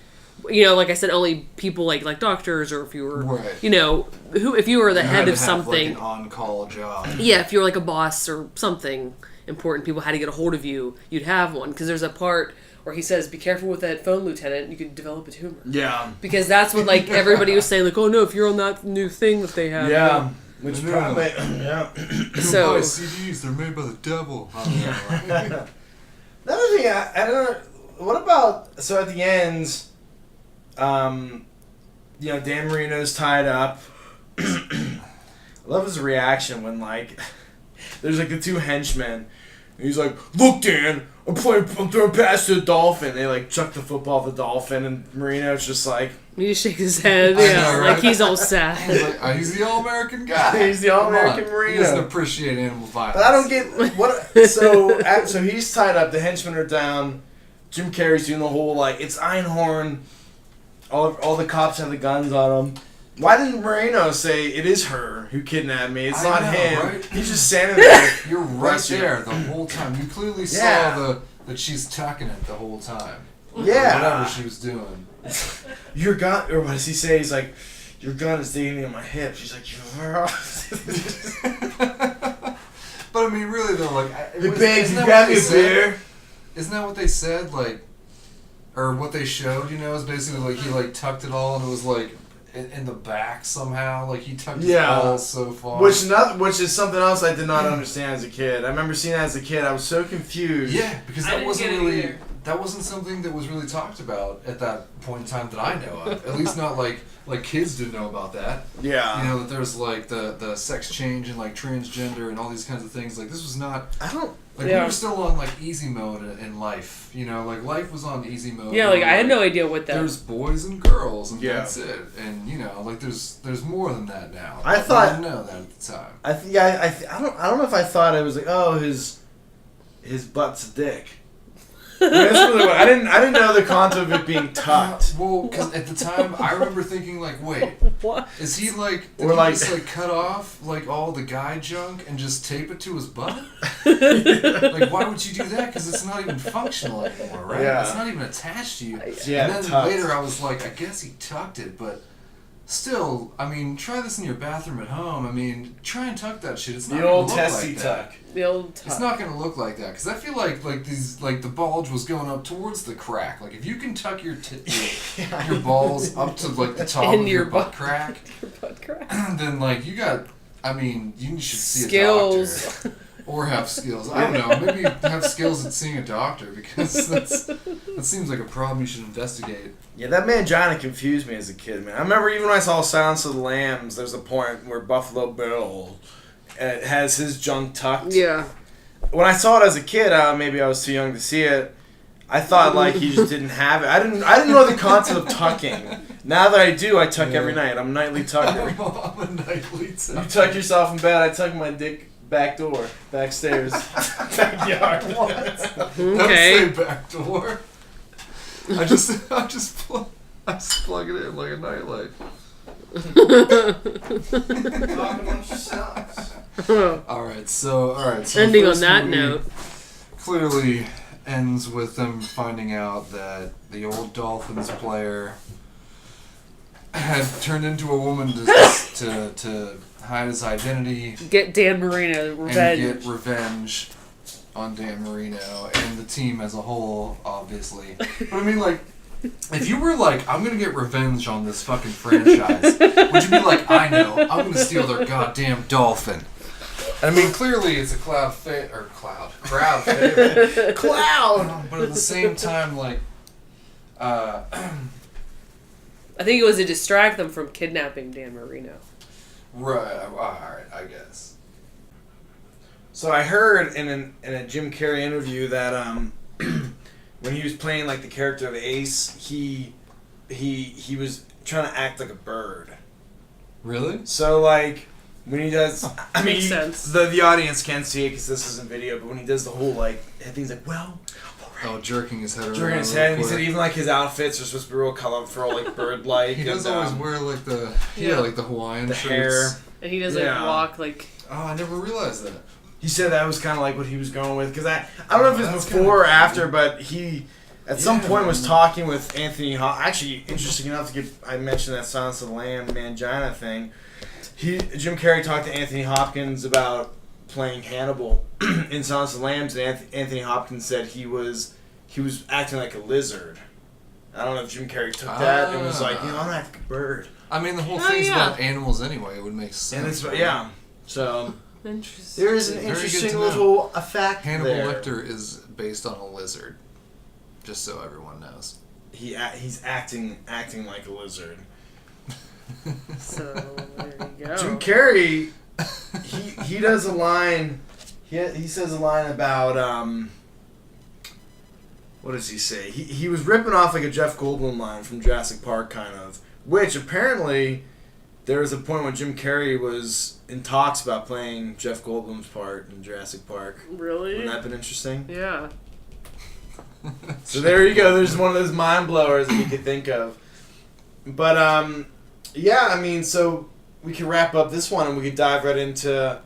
Like I said, only people like doctors, or if you were, if you were the head of something, like an on-call job. Yeah, if you were like a boss or something important, people had to get a hold of you. You'd have one, because there's a part where he says, "Be careful with that phone, Lieutenant. You could develop a tumor." Yeah, because that's what like everybody was saying, like, "Oh no, if you're on that new thing that they have." Yeah, which probably So CDs, they're made by the devil. Another thing, I don't know. What about at the end? Dan Marino's tied up. I love his reaction when there's like the two henchmen. And he's like, look, Dan, I'm throwing past to the dolphin. They like chuck the football at the dolphin, and Marino's just like, he just shakes his head, like he's all sad. He's like, he's the all-American guy. He's the all-American Marino. He doesn't appreciate animal violence. But I don't get what. So he's tied up. The henchmen are down. Jim Carrey's doing the whole like it's Einhorn. All the cops have the guns on them. Why didn't Marino say it is her who kidnapped me? It's not him. Right? He's just standing there. You're right there the whole time. You clearly saw that she's tucking it the whole time. Yeah. Whatever she was doing. Your gun, or what does he say? He's like, your gun is digging in my hip. She's like, But I mean, really though, like, babe, you grab me a beer. Isn't that what they said? Like, or what they showed? You know, is basically like he like tucked it all, and it was like in the back somehow. Like he tucked his balls so far. Which is something else I did not understand as a kid. I remember seeing that as a kid. I was so confused. Yeah, because that wasn't really. That wasn't something that was really talked about at that point in time that I know of. At least not like kids didn't know about that. Yeah. You know, that there's like the sex change and like transgender and all these kinds of things. Like this was not. We were still on like easy mode in life. You know, like life was on easy mode. Yeah, like I had no idea what that. There's boys and girls, and that's it. And you know, like there's more than that now. I thought. I didn't know that at the time. I don't know if I thought it was like, oh, his butt's a dick. I mean, that's really what I didn't know the concept of it being tucked. Well, because at the time I remember thinking like, wait, what is he like? Did he just like cut off like all the guy junk and just tape it to his butt? Like, why would you do that? Because it's not even functional anymore, right? Yeah. It's not even attached to you. Yeah. And then later I was like, I guess he tucked it, but. Still, I mean, try this in your bathroom at home. I mean, try and tuck that shit. It's not the old gonna look testy like tuck. That. The old tuck. It's not gonna look like that because I feel like the bulge was going up towards the crack. Like if you can tuck your your balls up to like the top of your butt crack, then like you got. I mean, you should see skills. A doctor. Or have skills. I don't know. Maybe have skills at seeing a doctor because that seems like a problem you should investigate. Yeah, that mangina confused me as a kid, man. I remember even when I saw Silence of the Lambs, there's a point where Buffalo Bill has his junk tucked. Yeah. When I saw it as a kid, maybe I was too young to see it. I thought like he just didn't have it. I didn't know the concept of tucking. Now that I do, I tuck every night. I'm a nightly tucker. I'm a nightly tucker. You tuck yourself in bed. I tuck my dick. Back door, backstairs, backyard. What? Okay. Don't say back door. I just plug it in like a nightlight. Talk amongst yourselves. All right. So ending on that note, clearly ends with them finding out that the old Dolphins player had turned into a woman to hide his identity. Get Dan Marino revenge. And get revenge on Dan Marino and the team as a whole, obviously. But I mean, like, if you were like, I'm gonna get revenge on this fucking franchise, would you be like, I know, I'm gonna steal their goddamn dolphin? I mean, clearly it's a crowd favorite. Cloud! But at the same time, like, I think it was to distract them from kidnapping Dan Marino. Right, alright, I guess. So I heard in a Jim Carrey interview that when he was playing like the character of Ace, he was trying to act like a bird. Really? So like when he does, I mean, makes sense. The audience can't see it because this isn't video, but when he does the whole like thing's like, well. Oh, jerking his head around. Jerking his head, and he said even like his outfits are supposed to be real colorful, like bird-like. He does always wear like the like the Hawaiian the shirts. hair, and he does like walk like. Oh, I never realized that. He said that was kind of like what he was going with because I don't know if it was before or after, but he at some point was talking with Anthony. Actually, interesting enough I mentioned that Silence of the Lamb Mangina thing. Jim Carrey talked to Anthony Hopkins about playing Hannibal in Silence of the Lambs, and Anthony Hopkins said he was acting like a lizard. I don't know if Jim Carrey took that and was like, I'm not like a bird. I mean, the whole thing's about animals anyway. It would make sense. And so interesting. there is an interesting little fact Hannibal there. Lecter is based on a lizard, just so everyone knows. He's acting like a lizard. So there you go. Jim Carrey, he does a line He says a line about what does he say? He was ripping off like a Jeff Goldblum line from Jurassic Park, kind of. Which apparently there was a point when Jim Carrey was in talks about playing Jeff Goldblum's part in Jurassic Park. Really? Wouldn't that have been interesting? Yeah. So there you go. There's one of those mind blowers that you could think of. But yeah, I mean, so we can wrap up this one and we could dive right into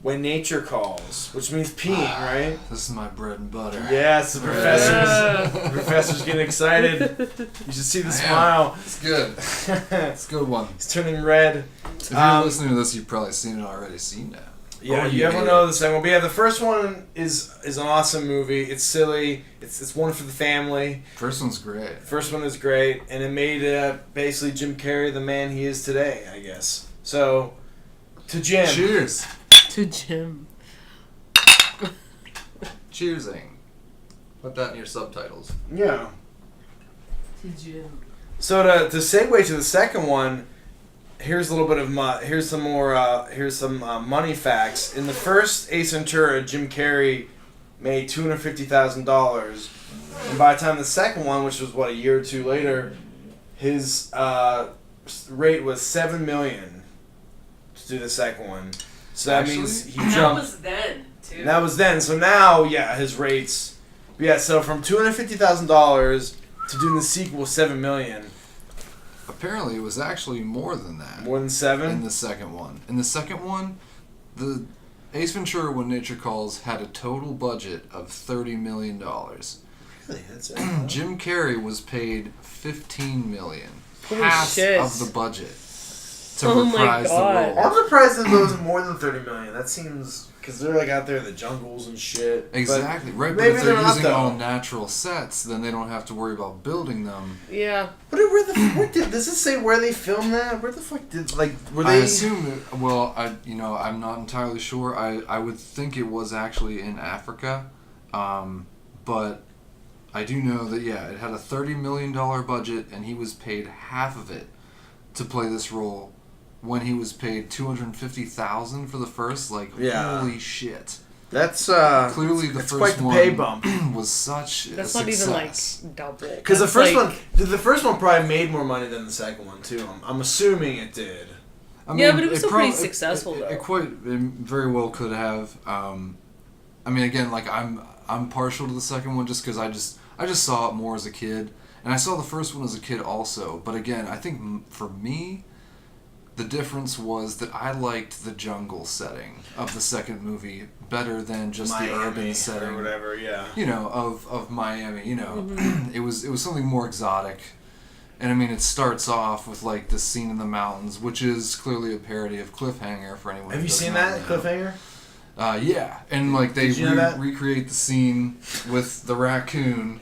When Nature Calls, which means peeing, right? This is my bread and butter. Yes, the professor's getting excited. You should see the smile. It's good. It's a good one. He's turning red. If you're listening to this, you've probably seen it already. Seen that. Yeah, you ever know the second one. But yeah, the first one is an awesome movie. It's silly. It's one for the family. First one's great. First one is great, and it made basically Jim Carrey the man he is today, I guess. So, to Jim. Cheers. To Jim. Cheersing. Put that in your subtitles. Yeah. To Jim. So to segue to the second one, here's a little bit of here's some money facts. In the first Ace Ventura, Jim Carrey made $250,000, and by the time the second one, which was a year or two later, his rate was $7 million to do the second one. So that means he jumped. That was then too. That was then. So now, yeah, his rates. Yeah, so from $250,000 to doing the sequel, $7 million. Apparently, it was actually more than that. More than 7? In the second one. In the second one, the Ace Ventura: When Nature Calls had a total budget of $30 million. Really? That's Jim Carrey was paid $15 million. Holy half shit. of the budget to Oh my reprise the God. role. I'm surprised that it wasn't more than $30 million. That seems... Because they're like out there in the jungles and shit. Exactly. Right, but maybe if they're they're not, using though. all natural sets, then they don't have to worry about building them. Yeah. Does it say where they filmed that? Where the fuck were they... I assume, I'm not entirely sure. I would think it was actually in Africa. But I do know that, it had a $30 million budget, and he was paid half of it to play this role when he was paid $250,000 for the first. Holy shit. That's, clearly the it's first quite the one pay bump. was such That's a not success. even double. Because the That's first one probably made more money than the second one, too. I'm assuming it did. I mean, Yeah, but it was still pretty successful, though. It very well could have. Again, I'm partial to the second one just because I just saw it more as a kid, and I saw the first one as a kid also. But again, I think for me, the difference was that I liked the jungle setting of the second movie better than just Miami, the urban setting or whatever. Yeah. Of Miami. It was something more exotic. And I mean, it starts off with this scene in the mountains, which is clearly a parody of Cliffhanger for anyone. Have who you does seen not that know. Cliffhanger? Yeah, and they Did you know that? recreate the scene with the raccoon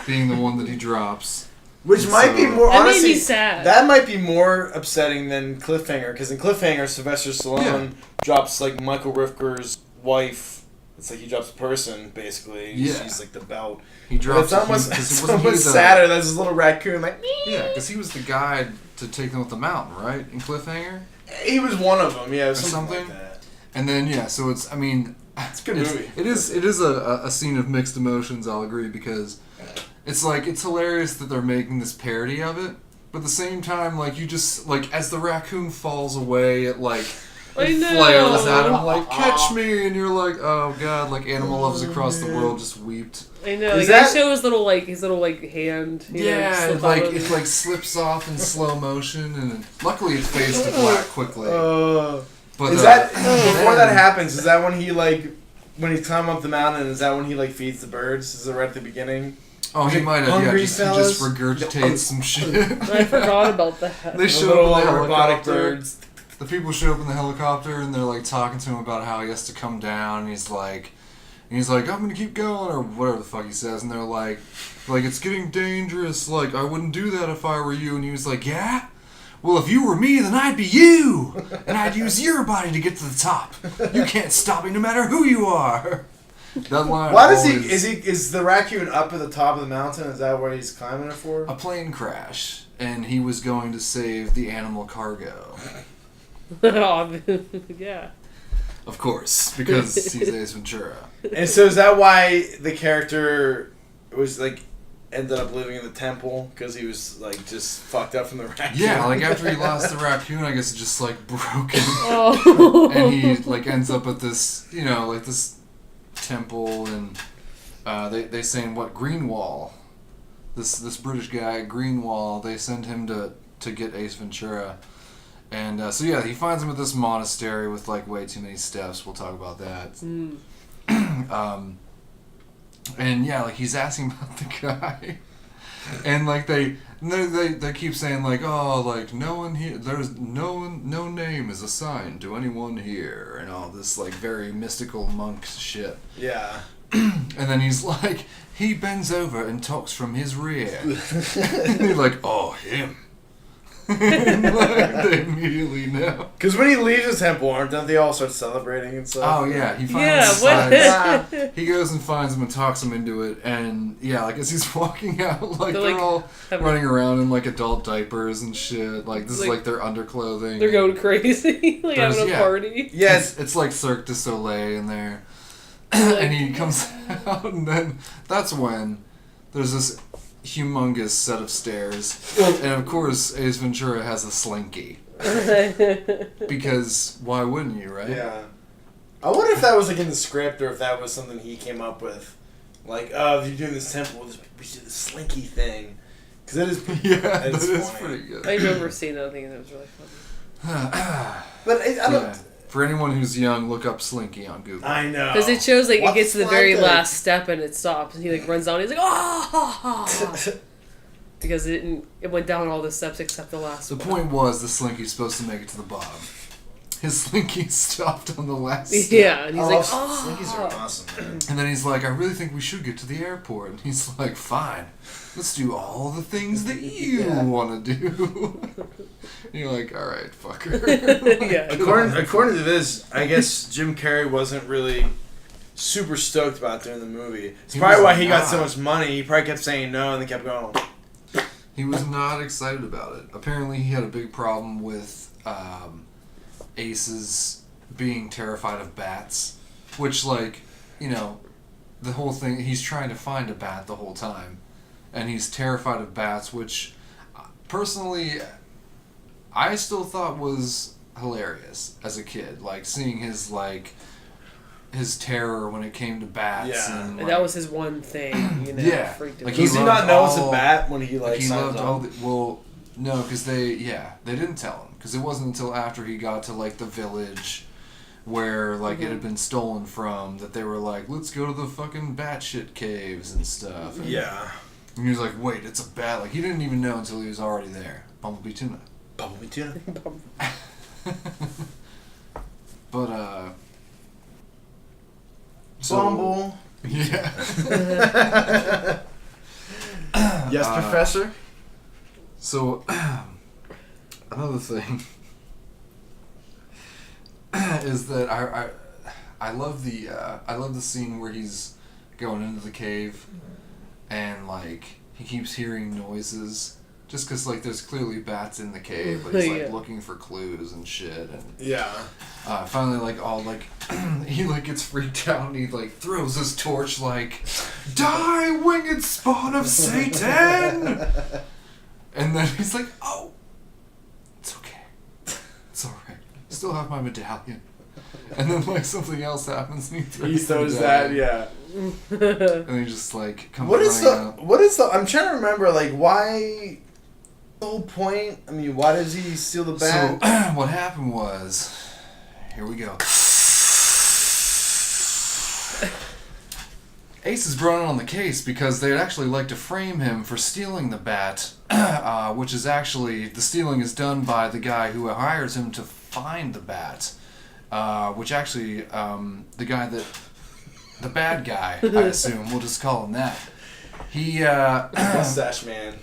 being the one that he drops. Which might be more That made honestly. me sad. That might be more upsetting than Cliffhanger, because in Cliffhanger, Sylvester Stallone drops Michael Rifker's wife. It's he drops a person basically. He's the belt. He drops. But it's almost sadder. That's his little raccoon Yeah, because he was the guy to take them up the mountain, right? In Cliffhanger. He was one of them. Yeah, Or something like that. And then so it's. I mean, it's a good movie. It is a scene of mixed emotions. I'll agree because it's it's hilarious that they're making this parody of it, but at the same time, you just as the raccoon falls away, it flails at him catch me, and you're oh god, Animal Loves Across the World just weeped. I know. Is They that- show his little hand. It slips off in slow motion, and luckily it fades to black quickly. But is that before that happens? Is that when he when he's climbing up the mountain? Is that when he feeds the birds? Is it right at the beginning? Oh, he might have. Hungry He just fellas? regurgitates some shit. I forgot about that. They The show little up in the robotic helicopter. birds. The people show up in the helicopter and they're talking to him about how he has to come down. And he's like, I'm gonna keep going, or whatever the fuck he says. And they're like it's getting dangerous. I wouldn't do that if I were you. And he was yeah. Well, if you were me, then I'd be you, and I'd use your body to get to the top. You can't stop me, no matter who you are. That line. Why does he? Is the raccoon up at the top of the mountain? Is that what he's climbing it for? A plane crash, and he was going to save the animal cargo. Yeah. Of course, because he's Ace Ventura. And so is that why the character was like ended up living in the temple because he was like just fucked up from the raccoon? Yeah, like after he lost the raccoon, I guess it just like broken, Oh. and he like ends up at this, you know, like this temple, and they saying what Greenwall, this British guy Greenwall, they send him to get Ace Ventura. And so yeah, he finds him at this monastery with like way too many steps. We'll talk about that. And yeah, like he's asking about the guy, and like they keep saying like, oh, like no one here, there's no name is assigned to anyone here, and all this like very mystical monk shit. Yeah. And then he's like, he bends over and talks from his rear. And you're like, oh, him. And like, they immediately know. Because when he leaves the temple, don't they all start celebrating and stuff? Oh yeah, he finds what? he goes and finds him and talks him into it, and yeah, like as he's walking out, like they're like, all running around in like adult diapers and shit. Like this is like their underclothing. They're going crazy, like having a party. Yeah, it's like Cirque du Soleil in there. And he comes out, and then that's when there's this humongous set of stairs, and of course Ace Ventura has a slinky. Because why wouldn't you, right? Yeah. I wonder if that was like in the script or if that was something he came up with. Like, oh, if you're doing this temple, we should do the slinky thing. Because it is, yeah, that is funny. pretty good. I remember seeing that thing and it was really funny. But I don't... Yeah. For anyone who's young, look up Slinky on Google. I know. Because it shows like What's it gets to the very Slinky? last step and it stops and he like runs down and he's like, oh! Because it went down all the steps except the last one. The point was the Slinky's supposed to make it to the bottom. His Slinky stopped on the last step. Yeah, and he's like, oh! Slinkies are awesome, man. And then he's like, I really think we should get to the airport. And he's like, fine. Let's do all the things that you want to do. And you're like, all right, fucker. Yeah. According to this, I guess Jim Carrey wasn't really super stoked about doing the movie. It's probably why he got so much money. He probably kept saying no and then kept going. He was not excited about it. Apparently he had a big problem with Ace's being terrified of bats. Which, like, you know, the whole thing, he's trying to find a bat the whole time. And he's terrified of bats, which, personally, I still thought was hilarious as a kid. Like, seeing his, like, his terror when it came to bats. Yeah. And, And that was his one thing, you know, Yeah. freaked him Like, out. Does he not know it's a bat when he, like, he signs loved up? all the, well, no, because they didn't tell him. Because it wasn't until after he got to, like, the village where, like, it had been stolen from that they were like, let's go to the fucking batshit caves and stuff. And, Yeah. and he was like, wait, it's a bat. Like, he didn't even know until he was already there. Bumblebee tuna. Bumblebee tuna. But, so, Bumble. yeah. Yes, Professor. So, another thing is that I love the scene where he's going into the cave and like he keeps hearing noises just because like there's clearly bats in the cave, but he's like looking for clues and shit. And Yeah. finally, like all like he like gets freaked out and he like throws his torch like, "Die, winged spawn of Satan!" And then he's like, "Oh, it's okay, it's all right. I still have my medallion." And then like something else happens and he throws that, medallion. yeah. And he just like comes What is running out. what is the? I'm trying to remember, like, why. The whole point. I mean, why does he steal the bat? So what happened was, here we go. Ace is brought on the case because they'd actually like to frame him for stealing the bat, which is actually, the stealing is done by the guy who hires him to find the bat, which actually, the guy that, the bad guy, I assume, we'll just call him that. He, Mustache man.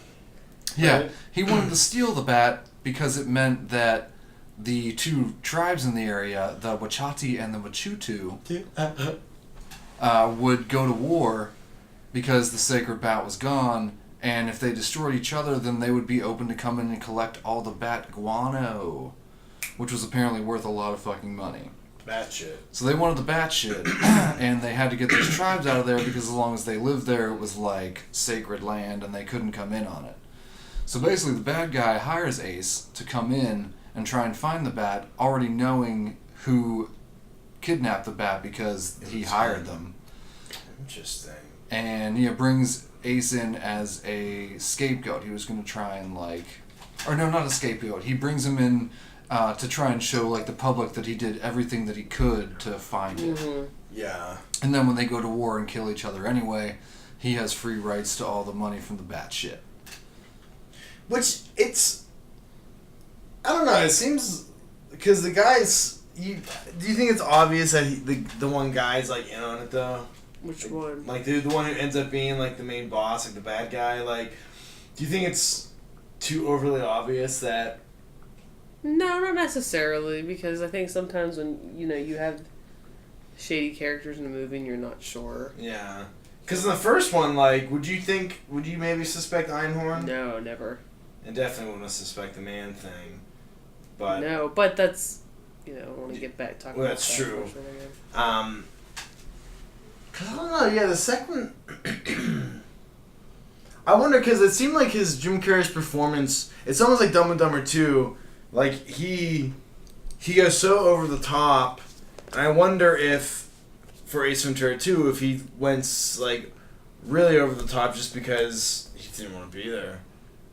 yeah, Right. he wanted to steal the bat because it meant that the two tribes in the area, the Wachati and the Wachutu, would go to war because the sacred bat was gone, and if they destroyed each other, then they would be open to come in and collect all the bat guano, which was apparently worth a lot of fucking money. Bat shit. So they wanted the bat shit, and they had to get these tribes out of there because as long as they lived there, it was like sacred land, and they couldn't come in on it. So basically, the bad guy hires Ace to come in and try and find the bat, already knowing who kidnapped the bat because he hired them. Interesting. And brings Ace in as a scapegoat. He was going to try and or no, not a scapegoat. He brings him in to try and show the public that he did everything that he could to find it. Yeah. And then when they go to war and kill each other anyway, he has free rights to all the money from the bat shit. Which I don't know. It seems because the guys. Do you think it's obvious that the one guy's in on it though? Which one? The one who ends up being the main boss, the bad guy. Do you think it's too overly obvious that? No, not necessarily, because I think sometimes when you have shady characters in a movie and you're not sure. Yeah, because in the first one, would you maybe suspect Einhorn? No, never. And definitely wouldn't suspect the man thing, but no, but that's I want to get back talking. Well, about that's that true. again. Cause I don't know. Yeah, the second. I wonder because it seemed like his Jim Carrey's performance. It's almost like Dumb and Dumber 2. He goes so over the top, and I wonder if for Ace Ventura 2, if he went really over the top just because he didn't want to be there.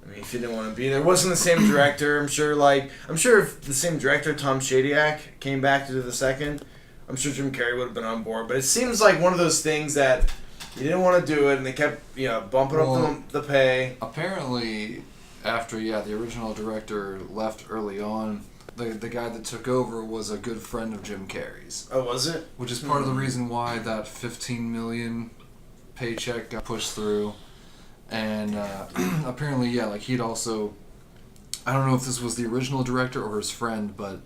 I mean, if he didn't want to be there, it wasn't the same director. I'm sure if the same director, Tom Shadyac, came back to do the second, I'm sure Jim Carrey would have been on board. But it seems like one of those things that he didn't want to do it, and they kept bumping up the pay. Apparently, after the original director left early on, the guy that took over was a good friend of Jim Carrey's. Oh, was it? Which is part of the reason why that $15 million paycheck got pushed through. And apparently, he'd also... I don't know if this was the original director or his friend, but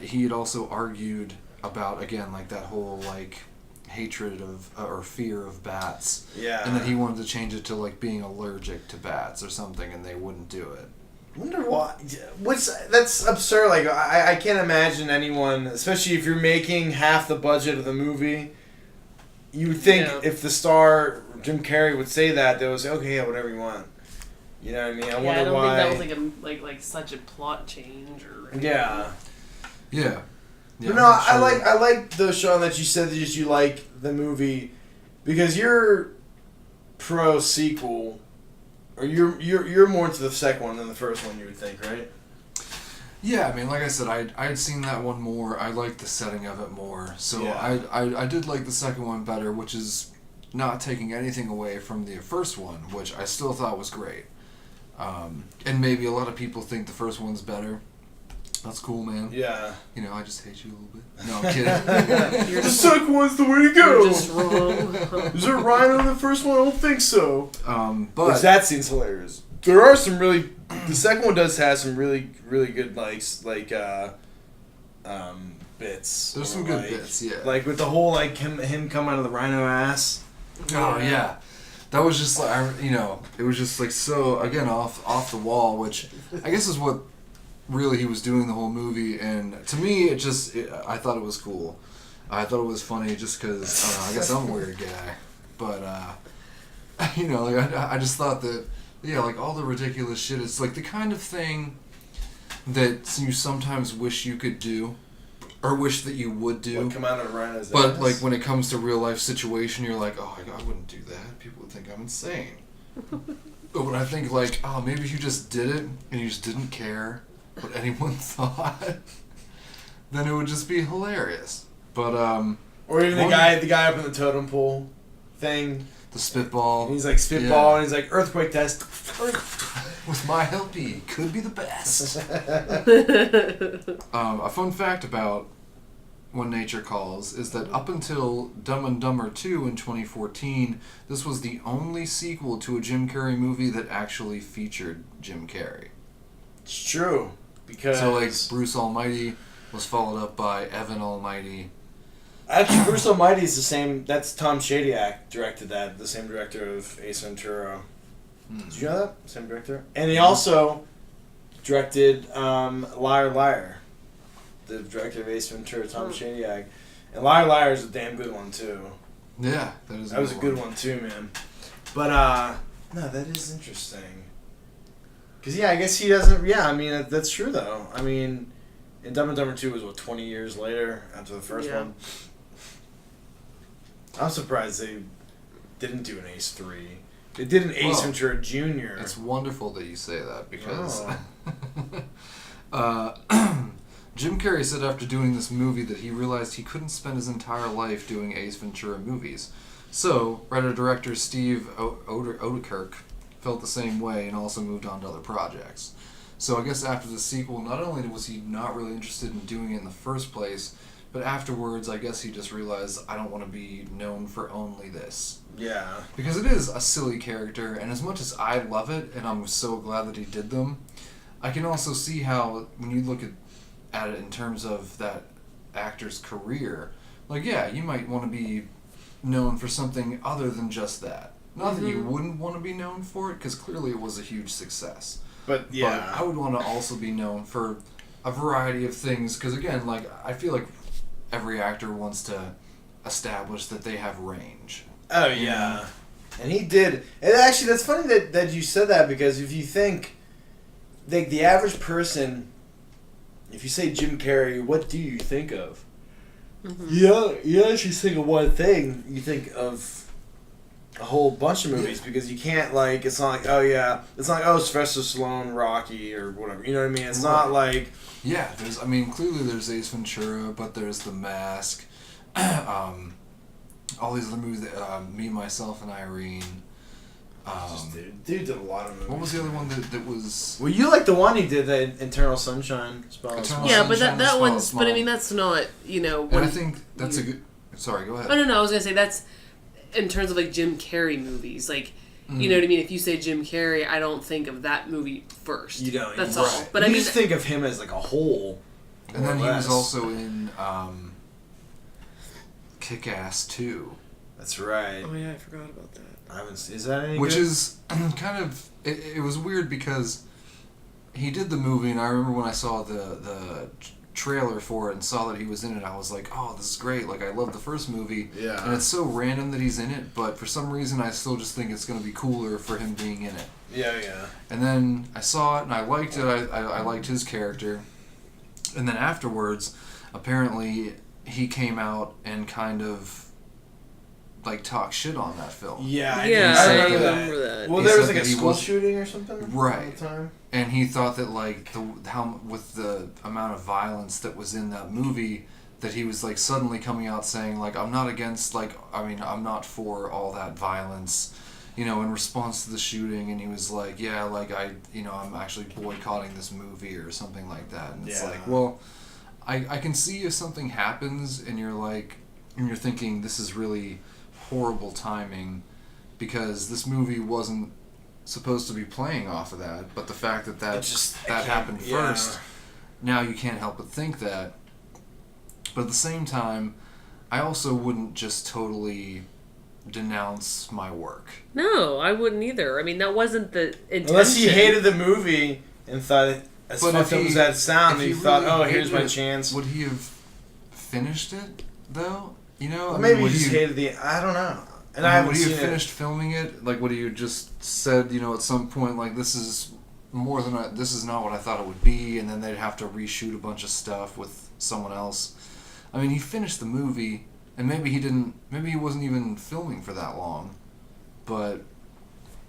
he had also argued about, again, that whole, hatred of or fear of bats. Yeah. And that he wanted to change it to, being allergic to bats or something, and they wouldn't do it. I wonder why. That's absurd. I can't imagine anyone, especially if you're making half the budget of the movie, you would think if the star... Jim Carrey would say that, they would say, okay, yeah, whatever you want. You know what I mean? I wonder why. I don't think that was like such a plot change or anything. Yeah. Yeah. But no, I like the Sean that you said that you like the movie because you're pro sequel, or you're more into the second one than the first one. You would think, right? Yeah, I mean, like I said, I had seen that one more. I liked the setting of it more, so I did like the second one better, which is not taking anything away from the first one, which I still thought was great. And maybe a lot of people think the first one's better. That's cool, man. Yeah. I just hate you a little bit. No, I'm kidding. The second one's the way to go. You're just wrong. Is there Rhino in the first one? I don't think so. But which that scene's hilarious. There are some really... The second one does have some really, really good, bits. There's some good bits, yeah. With the whole, him coming out of the rhino ass. Oh, yeah. That was just it was just so, again, off the wall, which I guess is what really he was doing the whole movie. And to me, I thought it was cool. I thought it was funny just because, I don't know, I guess I'm a weird guy. But, I just thought that, all the ridiculous shit, it's the kind of thing that you sometimes wish you could do. Or wish that you would do. What come out of Rhino's But, ass? when it comes to real life situation, you're like, oh, I wouldn't do that. People would think I'm insane. But when I think, maybe you just did it, and you just didn't care what anyone thought, then it would just be hilarious. But, or even the guy up in the totem pole thing. The spitball. And he's spitball, and he's earthquake test. With my help, he could be the best. A fun fact about When Nature Calls is that up until Dumb and Dumber 2 in 2014, this was the only sequel to a Jim Carrey movie that actually featured Jim Carrey. It's true. Because... So, Bruce Almighty was followed up by Evan Almighty. Actually, Bruce Almighty is the same... That's Tom Shadyac directed that. The same director of Ace Ventura. Did you know that? Same director. And he also directed Liar Liar. the director of Ace Ventura, Tom Shadyac. And Liar Liar is a damn good one, too. Yeah, that was a good one, too, man. But, no, that is interesting. Because, yeah, I guess he doesn't... Yeah, I mean, that's true, though. I mean, and Dumb and Dumber 2 was, 20 years later after the first one? I'm surprised they didn't do an Ace 3. They did an Ace Ventura Jr. It's wonderful that you say that, because... Jim Carrey said after doing this movie that he realized he couldn't spend his entire life doing Ace Ventura movies. So, writer-director Steve Odekirk felt the same way and also moved on to other projects. So I guess after the sequel, not only was he not really interested in doing it in the first place, but afterwards, I guess he just realized, I don't want to be known for only this. Yeah. Because it is a silly character, and as much as I love it, and I'm so glad that he did them, I can also see how, when you look at it in terms of that actor's career, like, yeah, you might want to be known for something other than just that. Not that you wouldn't want to be known for it, because clearly it was a huge success. But, yeah. But I would want to also be known for a variety of things, because, again, like, I feel like every actor wants to establish that they have range. Oh, yeah. And he did. And actually, that's funny that you said that, because if you think, like, the average person... If you say Jim Carrey, what do you think of? You actually think of one thing. You think of a whole bunch of movies, because you can't, like, it's not like, oh yeah, it's not like, oh, Sylvester Stallone, Rocky, or whatever. You know what I mean? It's not like... Yeah, clearly there's Ace Ventura, but there's The Mask, all these other movies, Me, Myself, and Irene. Dude did a lot of movies. What was the other one that was... Well, you like the one he did, that Eternal Sunshine. Yeah, but that one's... But, I mean, that's not, you know... And I think that's a good... Sorry, go ahead. Oh, no, I was going to say, that's... In terms of, like, Jim Carrey movies, like... You know what I mean? If you say Jim Carrey, I don't think of that movie first. You don't. That's all. But I mean, just think of him as, like, a whole. And then he was also in Kick-Ass 2. That's right. Oh, yeah, I forgot about that. I haven't seen... Is that any Which good? is kind of... It was weird because he did the movie, and I remember when I saw the trailer for it and saw that he was in it, I was like, oh, this is great. Like, I love the first movie. Yeah. And it's so random that he's in it, but for some reason I still just think it's going to be cooler for him being in it. Yeah, yeah. And then I saw it, and I liked it. I liked his character. And then afterwards, apparently, he came out and kind of... like, talk shit on that film. Yeah, I remember that. Well, there was like a school shooting or something? Right. At the time? And he thought that, like, with the amount of violence that was in that movie, that he was, like, suddenly coming out saying, like, I'm not against, like, I'm not for all that violence, you know, in response to the shooting. And he was like, yeah, like, I'm actually boycotting this movie or something like that. And it's like, well, I can see if something happens and you're like, and you're thinking this is really horrible timing, because this movie wasn't supposed to be playing off of that, but the fact that happened first, now you can't help but think that. But at the same time, I also wouldn't just totally denounce my work. No, I wouldn't either. I mean, that wasn't the intention. Unless he hated the movie and thought, as fucked up as that sound, he thought, oh, here's my chance. Would he have finished it, though? You know? Well, maybe he just hated the... I don't know. And I haven't would seen he have finished filming it? Like, would he have just said, you know, at some point, like, this is not what I thought it would be, and then they'd have to reshoot a bunch of stuff with someone else. I mean, he finished the movie, and maybe he wasn't even filming for that long. But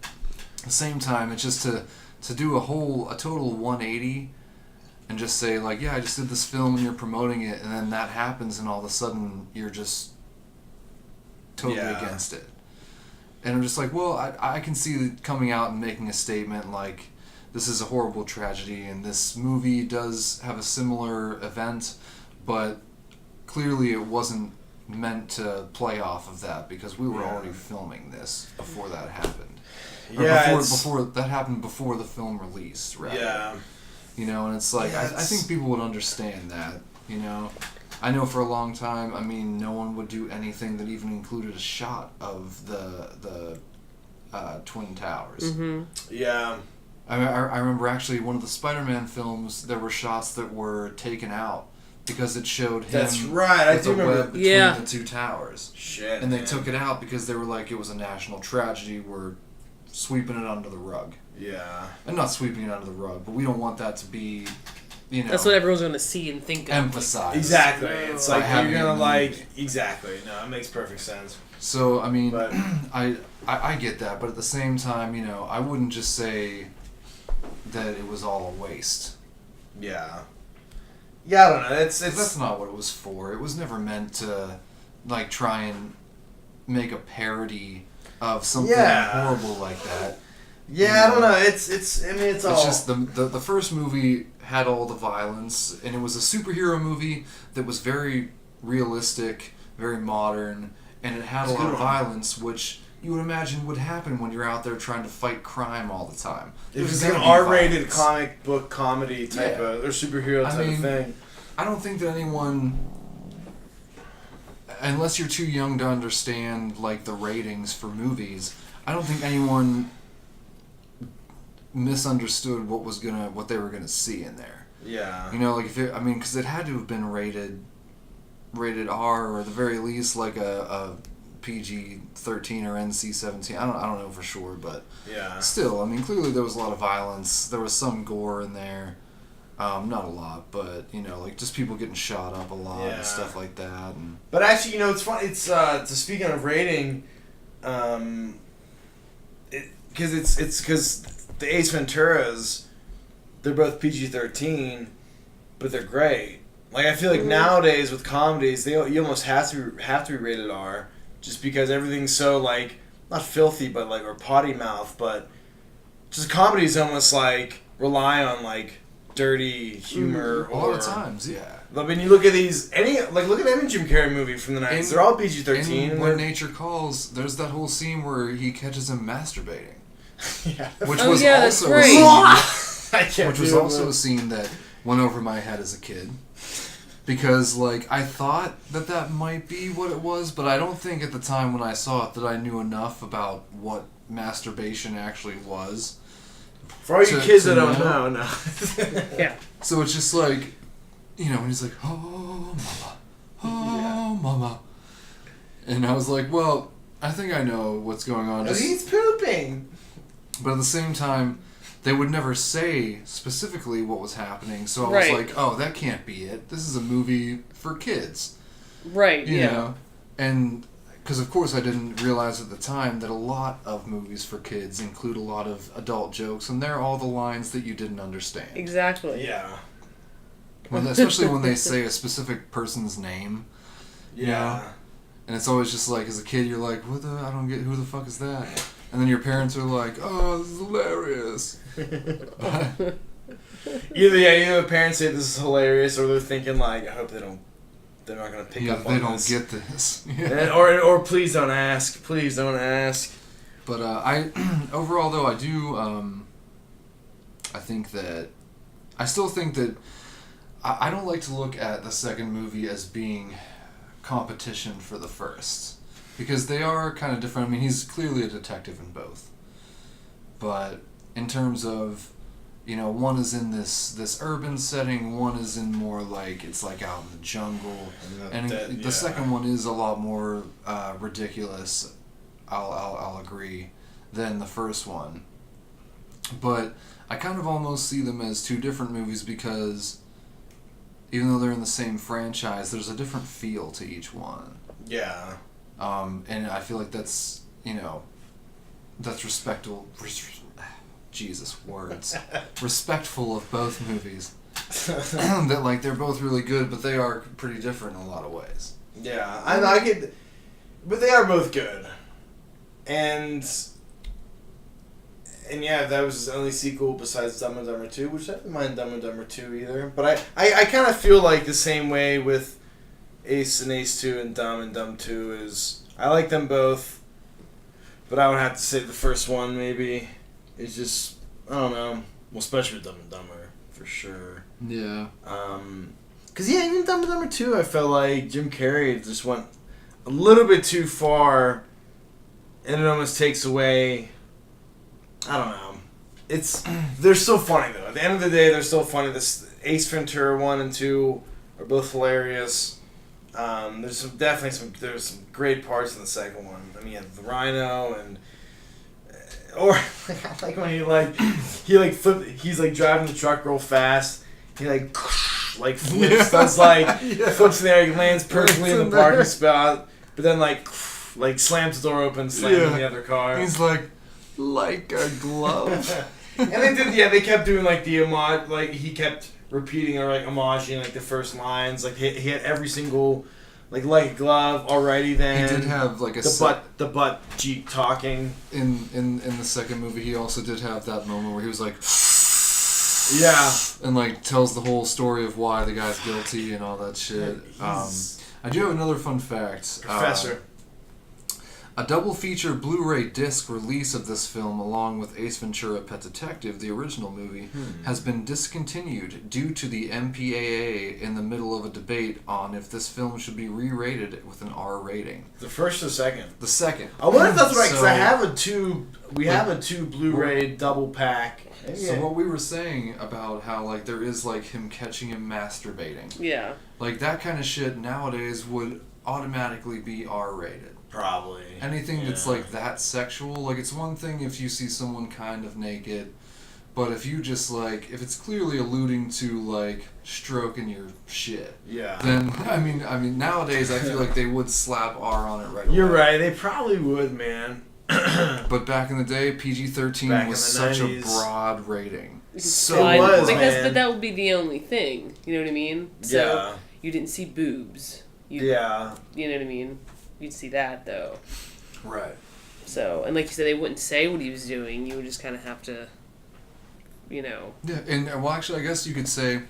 at the same time, it's just to do a total 180 and just say, like, yeah, I just did this film and you're promoting it, and then that happens and all of a sudden you're just totally against it. And I'm just like, well, I can see coming out and making a statement like, this is a horrible tragedy and this movie does have a similar event, but clearly it wasn't meant to play off of that, because we were already filming this before that happened. Before that happened, before the film released, right? Yeah. You know, and it's like, I think people would understand that, you know. I know for a long time, I mean, no one would do anything that even included a shot of the Twin Towers. Mm-hmm. Yeah. I remember actually one of the Spider-Man films, there were shots that were taken out because it showed him. That's right. I with do a remember. web between the two towers. Shit. And they man. took it out because they were like, it was a national tragedy. We're sweeping it under the rug. Yeah. And not sweeping it under the rug, but we don't want that to be, you know. That's what everyone's going to see and think of. Emphasized. Exactly. It's like By you're gonna having- like exactly. No, it makes perfect sense. So I mean, But- I get that, but at the same time, you know, I wouldn't just say that it was all a waste. Yeah. Yeah, I don't know. It's That's not what it was for. It was never meant to, like, try and make a parody of something horrible like that. Yeah, I don't know. It's. I mean, it's all. It's just the first movie had all the violence, and it was a superhero movie that was very realistic, very modern, and it had a lot of violence, which you would imagine would happen when you're out there trying to fight crime all the time. It was gonna an be R-rated violence. comic book comedy type of or superhero type of thing. I don't think that anyone, unless you're too young to understand like the ratings for movies, I don't think anyone misunderstood what they were gonna see in there. Yeah. You know, like because it had to have been rated R, or at the very least like a PG-13 or NC-17. I don't know for sure, but Yeah. still, I mean, clearly there was a lot of violence. There was some gore in there. Not a lot, but, you know, like, just people getting shot up a lot and stuff like that. And But actually, you know, it's fun. It's speaking of rating, because it's because the Ace Venturas, they're both PG-13, but they're great. Like, I feel like nowadays with comedies, you almost have to be rated R, just because everything's so like not filthy, but like or potty mouth, but just comedies almost like rely on like dirty humor. a lot of times, yeah. I mean, you look at look at any Jim Carrey movie from the 90s. They're all PG-13. And When Nature Calls, there's that whole scene where he catches him masturbating. Yeah. Which Oh, was yeah, that's also right. I can't which was do it, also man. a scene that went over my head as a kid. Because, like, I thought that might be what it was, but I don't think at the time when I saw it that I knew enough about what masturbation actually was. For all you kids that don't know. know, no. Yeah. So it's just like, you know, when he's like, oh, mama, mama. And I was like, well, I think I know what's going on. He's pooping. But at the same time, they would never say specifically what was happening. So I was Right. like, oh, that can't be it. This is a movie for kids. Right, You yeah. know? And because, of course, I didn't realize at the time that a lot of movies for kids include a lot of adult jokes, and they're all the lines that you didn't understand. Exactly. Yeah. Especially when they say a specific person's name. Yeah. And it's always just like, as a kid, you're like, I don't get, who the fuck is that? And then your parents are like, oh, this is hilarious. Either the parents say this is hilarious, or they're thinking like, I hope they're not gonna pick up on they don't this. get this. And- or please don't ask. Please don't ask. But I overall though I do I still think that I don't like to look at the second movie as being competition for the first, because they are kind of different. I mean, he's clearly a detective in both, but in terms of, you know, one is in this urban setting, one is in more like, it's like out in the jungle, and the second one is a lot more ridiculous, I'll agree, than the first one. But I kind of almost see them as two different movies, because even though they're in the same franchise, there's a different feel to each one. Yeah. And I feel like that's, you know, that's respectful. Jesus, words. Respectful of both movies. That, like, they're both really good, but they are pretty different in a lot of ways. Yeah, I get, but they are both good, and yeah, that was his only sequel besides Dumb and Dumber 2, which I didn't mind Dumb and Dumber 2 either. But I kind of feel like the same way with Ace and Ace 2 and Dumb 2 is I like them both, but I would have to say the first one maybe is just, I don't know, well, especially with Dumb and Dumber for sure. Yeah. Cause yeah, even Dumb and Dumber 2, I felt like Jim Carrey just went a little bit too far, and it almost takes away. I don't know. They're still funny though. At the end of the day, they're still funny. This Ace Ventura 1 and 2 are both hilarious. There's some great parts in the second one. I mean, you have the Rhino and. Or like when he's driving the truck real fast. He flips, does flips in the air, he lands perfectly in the parking spot, but then slams the door open, slamming the other car. He's like a glove. And they kept doing the homage, he kept repeating or homaging the first lines. He had every single. Like a glove, alrighty then. He did have the butt Jeep talking. In the second movie, he also did have that moment where he was like, yeah, and tells the whole story of why the guy's guilty and all that shit. I do have another fun fact. Professor. A double feature Blu-ray disc release of this film, along with Ace Ventura: Pet Detective, the original movie, has been discontinued due to the MPAA in the middle of a debate on if this film should be re-rated with an R rating. The first or second? The second. I wonder if that's right, because I have a two Blu-ray double pack. So what we were saying about how there is him catching him masturbating. Yeah. That kind of shit nowadays would automatically be R rated. Probably. Anything that's that sexual, it's one thing if you see someone kind of naked, but if you just if it's clearly alluding to stroking your shit, then I mean nowadays I feel they would slap R on it right away. You're right, they probably would, man. But back in the day, PG-13 was such 90s. A broad rating. So it was, but that would be the only thing. You know what I mean? So you didn't see boobs. You know what I mean? You'd see that, though. Right. So, and like you said, they wouldn't say what he was doing. You would just kind of have to, Yeah, and well, actually, I guess you could say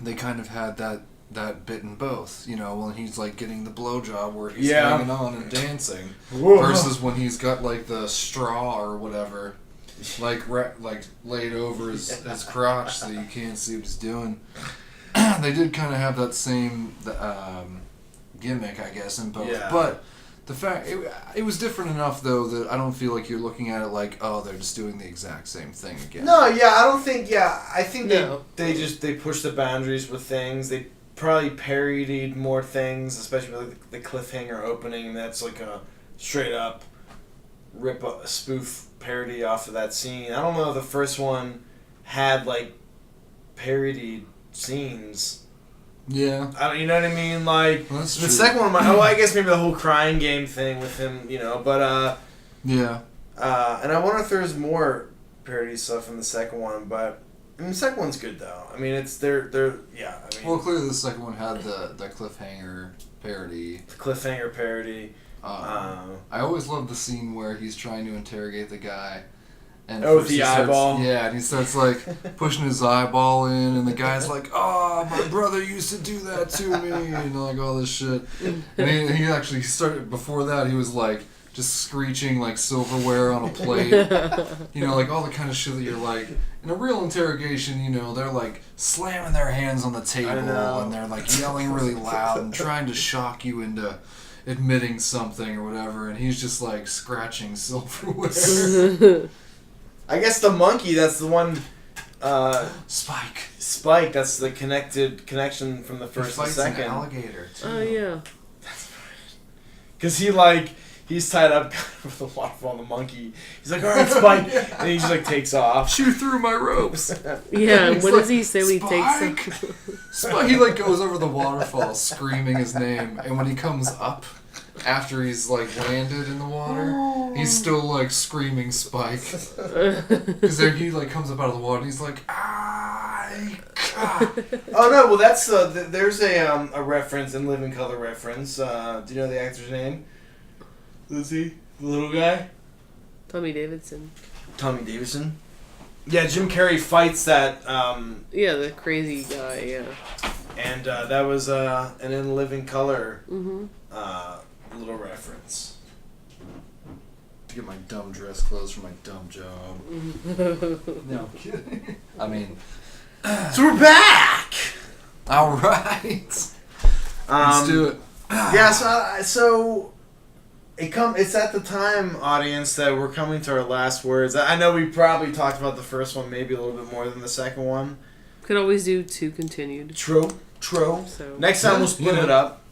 they kind of had that bit in both. When he's getting the blowjob where he's hanging on and dancing, versus when he's got the straw or whatever, laid over his crotch so you can't see what he's doing. They did kind of have that same. Gimmick, I guess, in both. Yeah. But the fact it was different enough though that I don't feel you're looking at it they're just doing the exact same thing again. No, I don't think. I think they push the boundaries with things. They probably parodied more things, especially with the cliffhanger opening. That's a straight up spoof parody off of that scene. I don't know if the first one had parodied scenes. Yeah. You know what I mean? That's the true. second one, I guess maybe the whole crying game thing with him, but, yeah. And I wonder if there's more parody stuff in the second one, but, the second one's good, though. I mean, Well, clearly the second one had the cliffhanger parody. The cliffhanger parody. I always love the scene where he's trying to interrogate the guy. And the eyeball. And he starts pushing his eyeball in, and the guy's like, "Oh, my brother used to do that to me," and all this shit. And he actually started before that. He was just screeching silverware on a plate, all the kind of shit that you're in a real interrogation. They're slamming their hands on the table and they're yelling really loud and trying to shock you into admitting something or whatever, and he's just scratching silverware. I guess the monkey, that's the one... Spike, that's the connection from the first and second. An alligator, too. Oh, yeah. That's right. Because he's tied up with the waterfall on the monkey. He's alright, Spike. And he just takes off. Shoot through my ropes. Yeah, what does he say when he takes them? Spike, he goes over the waterfall screaming his name, and when he comes up, after he's landed in the water, he's still screaming Spike. Because then he comes up out of the water and he's Oh no, well that's there's a reference, in Living Color reference. Do you know the actor's name? Lizzie, the little guy. Tommy Davidson. Yeah, Jim Carrey fights that. Yeah, the crazy guy. Yeah. And that was an In Living Color. Mm-hmm. Little reference. To get my dumb dress clothes for my dumb job. No, I'm kidding. I mean... So we're back! Alright! Let's do it. Yeah, so it's at the time, audience, that we're coming to our last words. I know we probably talked about the first one maybe a little bit more than the second one. Could always do 2 continued. True. So. Next time we'll split it up.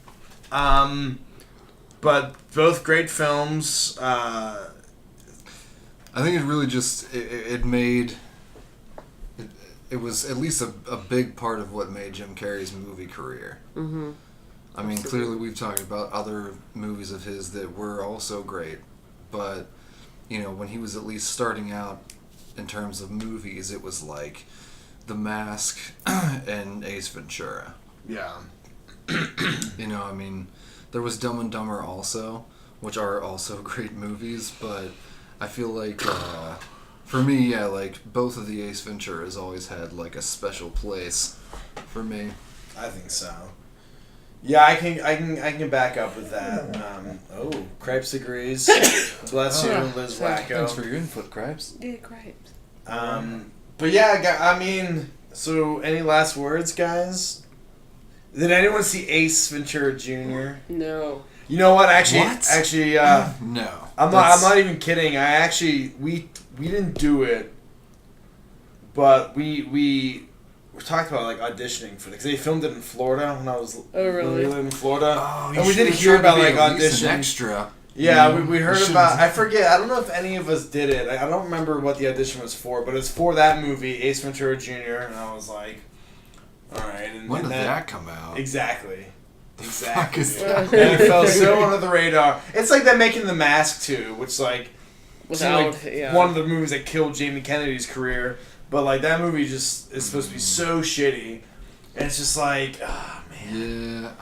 But both great films. I think it really just it made it was at least a big part of what made Jim Carrey's movie career. Mm-hmm. I mean, clearly we've talked about other movies of his that were also great, but when he was at least starting out in terms of movies, it was like The Mask and Ace Ventura. Yeah. I mean, there was Dumb and Dumber also, which are also great movies, but I feel like for me, like both of the Ace Venturas always had like a special place for me. I think so. Yeah, I can back up with that. Cripes agrees. Bless you, Liz Wacko. Thanks for your input, Cripes. Yeah, Cripes. But yeah, I mean, so any last words, guys? Did anyone see Ace Ventura Jr.? No. You know what? What? Actually, no. I'm not even kidding. We didn't do it, but we talked about like auditioning for it because they filmed it in Florida when I was really? living in Florida. Oh, and we did hear about like audition extra. Yeah, we heard about. I forget. I don't know if any of us did it. I don't remember what the audition was for, but it's for that movie, Ace Ventura Jr. And I was like, all right. And when did that come out? Exactly. Fuck is And that? it fell so under the radar. It's like them making The Mask too, which like one of the movies that killed Jamie Kennedy's career. But like that movie just is supposed to be so shitty, and it's just like, oh man.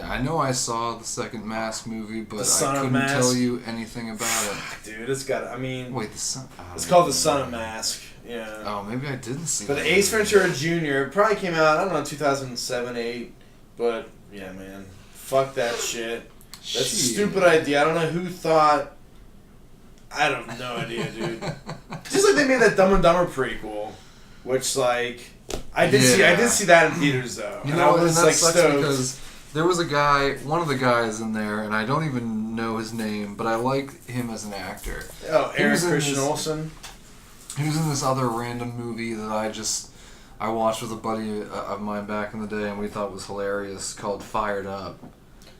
I know I saw the second Mask movie, but Son I of couldn't Mask. tell you anything about it. Dude, it's got. I mean, Wait, the Son. It's called The Son of Mask. Yeah. Oh, maybe I didn't see. But that Ace movie. Ventura Jr. probably came out. I don't know, 2007, 8. But yeah, man, fuck that shit. That's a stupid idea. I don't know who thought. I have no idea, dude. Just like they made that Dumb and Dumber prequel, which like I did see that in theaters though. You and know, I was and that like sucks stoked. because there was a guy, one of the guys in there, and I don't even know his name, but I like him as an actor. Oh, Eric Christian Olsen. He was in this other random movie that I watched with a buddy of mine back in the day, and we thought was hilarious, called Fired Up.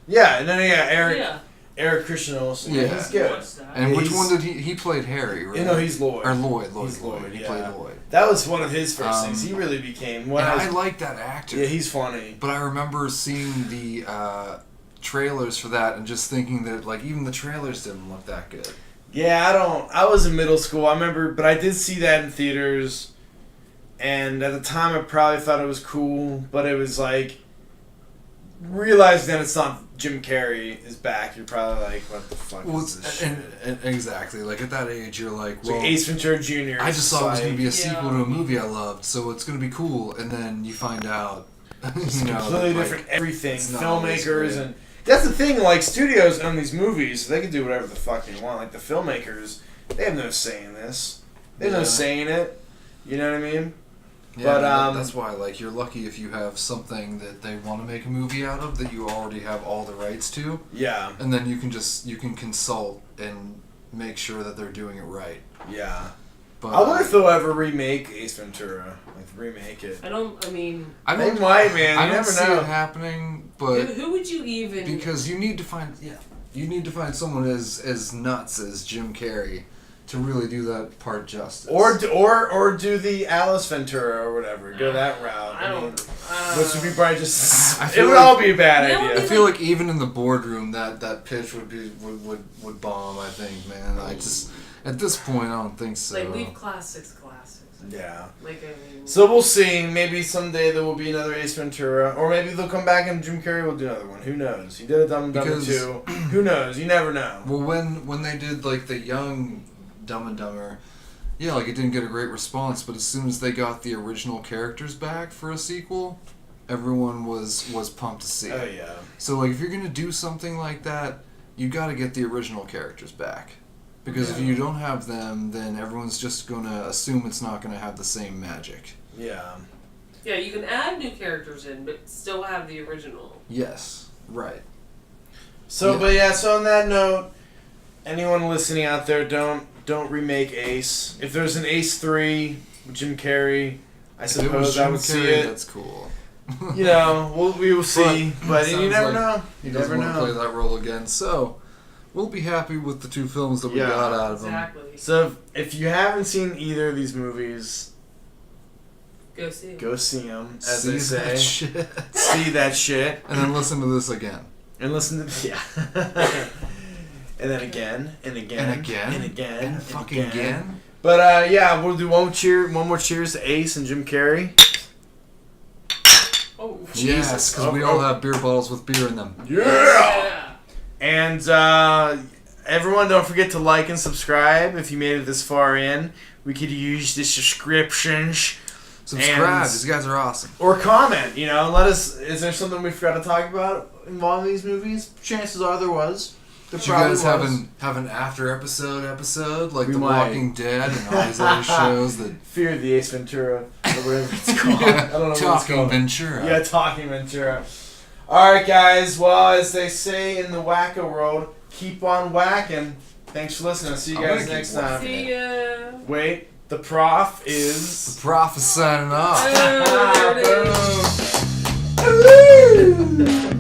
Yeah, and then Eric Christian Olsen. Yeah. He's good. And which one did he played Harry, right? You know, he's Lloyd. Or Lloyd. He's Lloyd. He played Lloyd. That was one of his first things. He really became. I like that actor. Yeah, he's funny. But I remember seeing the trailers for that and just thinking that like even the trailers didn't look that good. Yeah, I was in middle school. I remember, but I did see that in theaters, and at the time I probably thought it was cool, but it was like realizing that it's not Jim Carrey is back. You're probably like, what the fuck is this shit? And exactly, like at that age, you're like, well, like Ace Ventura Jr. I just thought it was going to be a Yeah. sequel to a movie I loved, so it's going to be cool. And then you find out, It's you know, completely that, like, different everything. it's not always Filmmakers great. and that's the thing. Like studios own these movies, so they can do whatever the fuck they want. Like the filmmakers, they have no say in this. They have no say in it. You know what I mean? Yeah, But that's why, like, you're lucky if you have something that they want to make a movie out of that you already have all the rights to. Yeah. And then you can consult and make sure that they're doing it right. Yeah. But I wonder if they'll ever remake Ace Ventura. Like remake it. I mean, They might, man. I You don't never see know. it happening, but who would you even? because you need to find someone as nuts as Jim Carrey to really do that part justice. Or do the Alice Ventura or whatever. Go that route. I don't. Which would be probably just. I It feel would like- all be a bad That would I idea. feel like even in the boardroom that pitch would bomb. I think, man. I just at this point I don't think so. Like leave classics. Yeah. Like I mean. So we'll see. Maybe someday there will be another Ace Ventura, or maybe they'll come back and Jim Carrey will do another one. Who knows? He did a Dumb and Dumber Because- 2. Who knows? You never know. Well, when they did like the young Dumb and Dumber, yeah, like it didn't get a great response. But as soon as they got the original characters back for a sequel, everyone was pumped to see Oh it. yeah. So like if you're gonna do something like that, you got to get the original characters back. Because if you don't have them, then everyone's just gonna assume it's not gonna have the same magic. Yeah. Yeah, you can add new characters in, but still have the original. Yes, right. So, Yeah. but yeah. So on that note, anyone listening out there, don't remake Ace. If there's an Ace 3 with Jim Carrey, I If it suppose was I Jim would see Carrey, it. That's cool. You know, we will see, but you sounds never like know. You He doesn't never want to play know. that role again. So, we'll be happy with the 2 films that we Yeah. got out of them. Exactly. So if you haven't seen either of these movies, Go see it. go see them. As See they say, that shit. see that shit, And then listen to this again. and listen to yeah. And then again, and again, And again. and again, And fucking again. But yeah, we'll do one more cheers to Ace and Jim Carrey. Oh. Yes, because we all have beer bottles with beer in them. Yeah. And everyone, don't forget to like and subscribe if you made it this far in. We could use the subscriptions. Subscribe. And- These guys are awesome. Or comment, you know, let us. Is there something we forgot to talk about involving these movies? Chances are there was. There Did you probably guys was. have an after episode like We The might. Walking Dead and all these other shows that Fear the Ace Ventura, or whatever it's called. I don't know what it's Talking called. Ventura. Yeah, Talking Ventura. Alright, guys. Well, as they say in the Wacko world, keep on whacking. Thanks for listening. I'll see you I'm guys gonna keep next time. See ya. Wait, the prof is. The prof is signing off. Oh, there it is. Boom.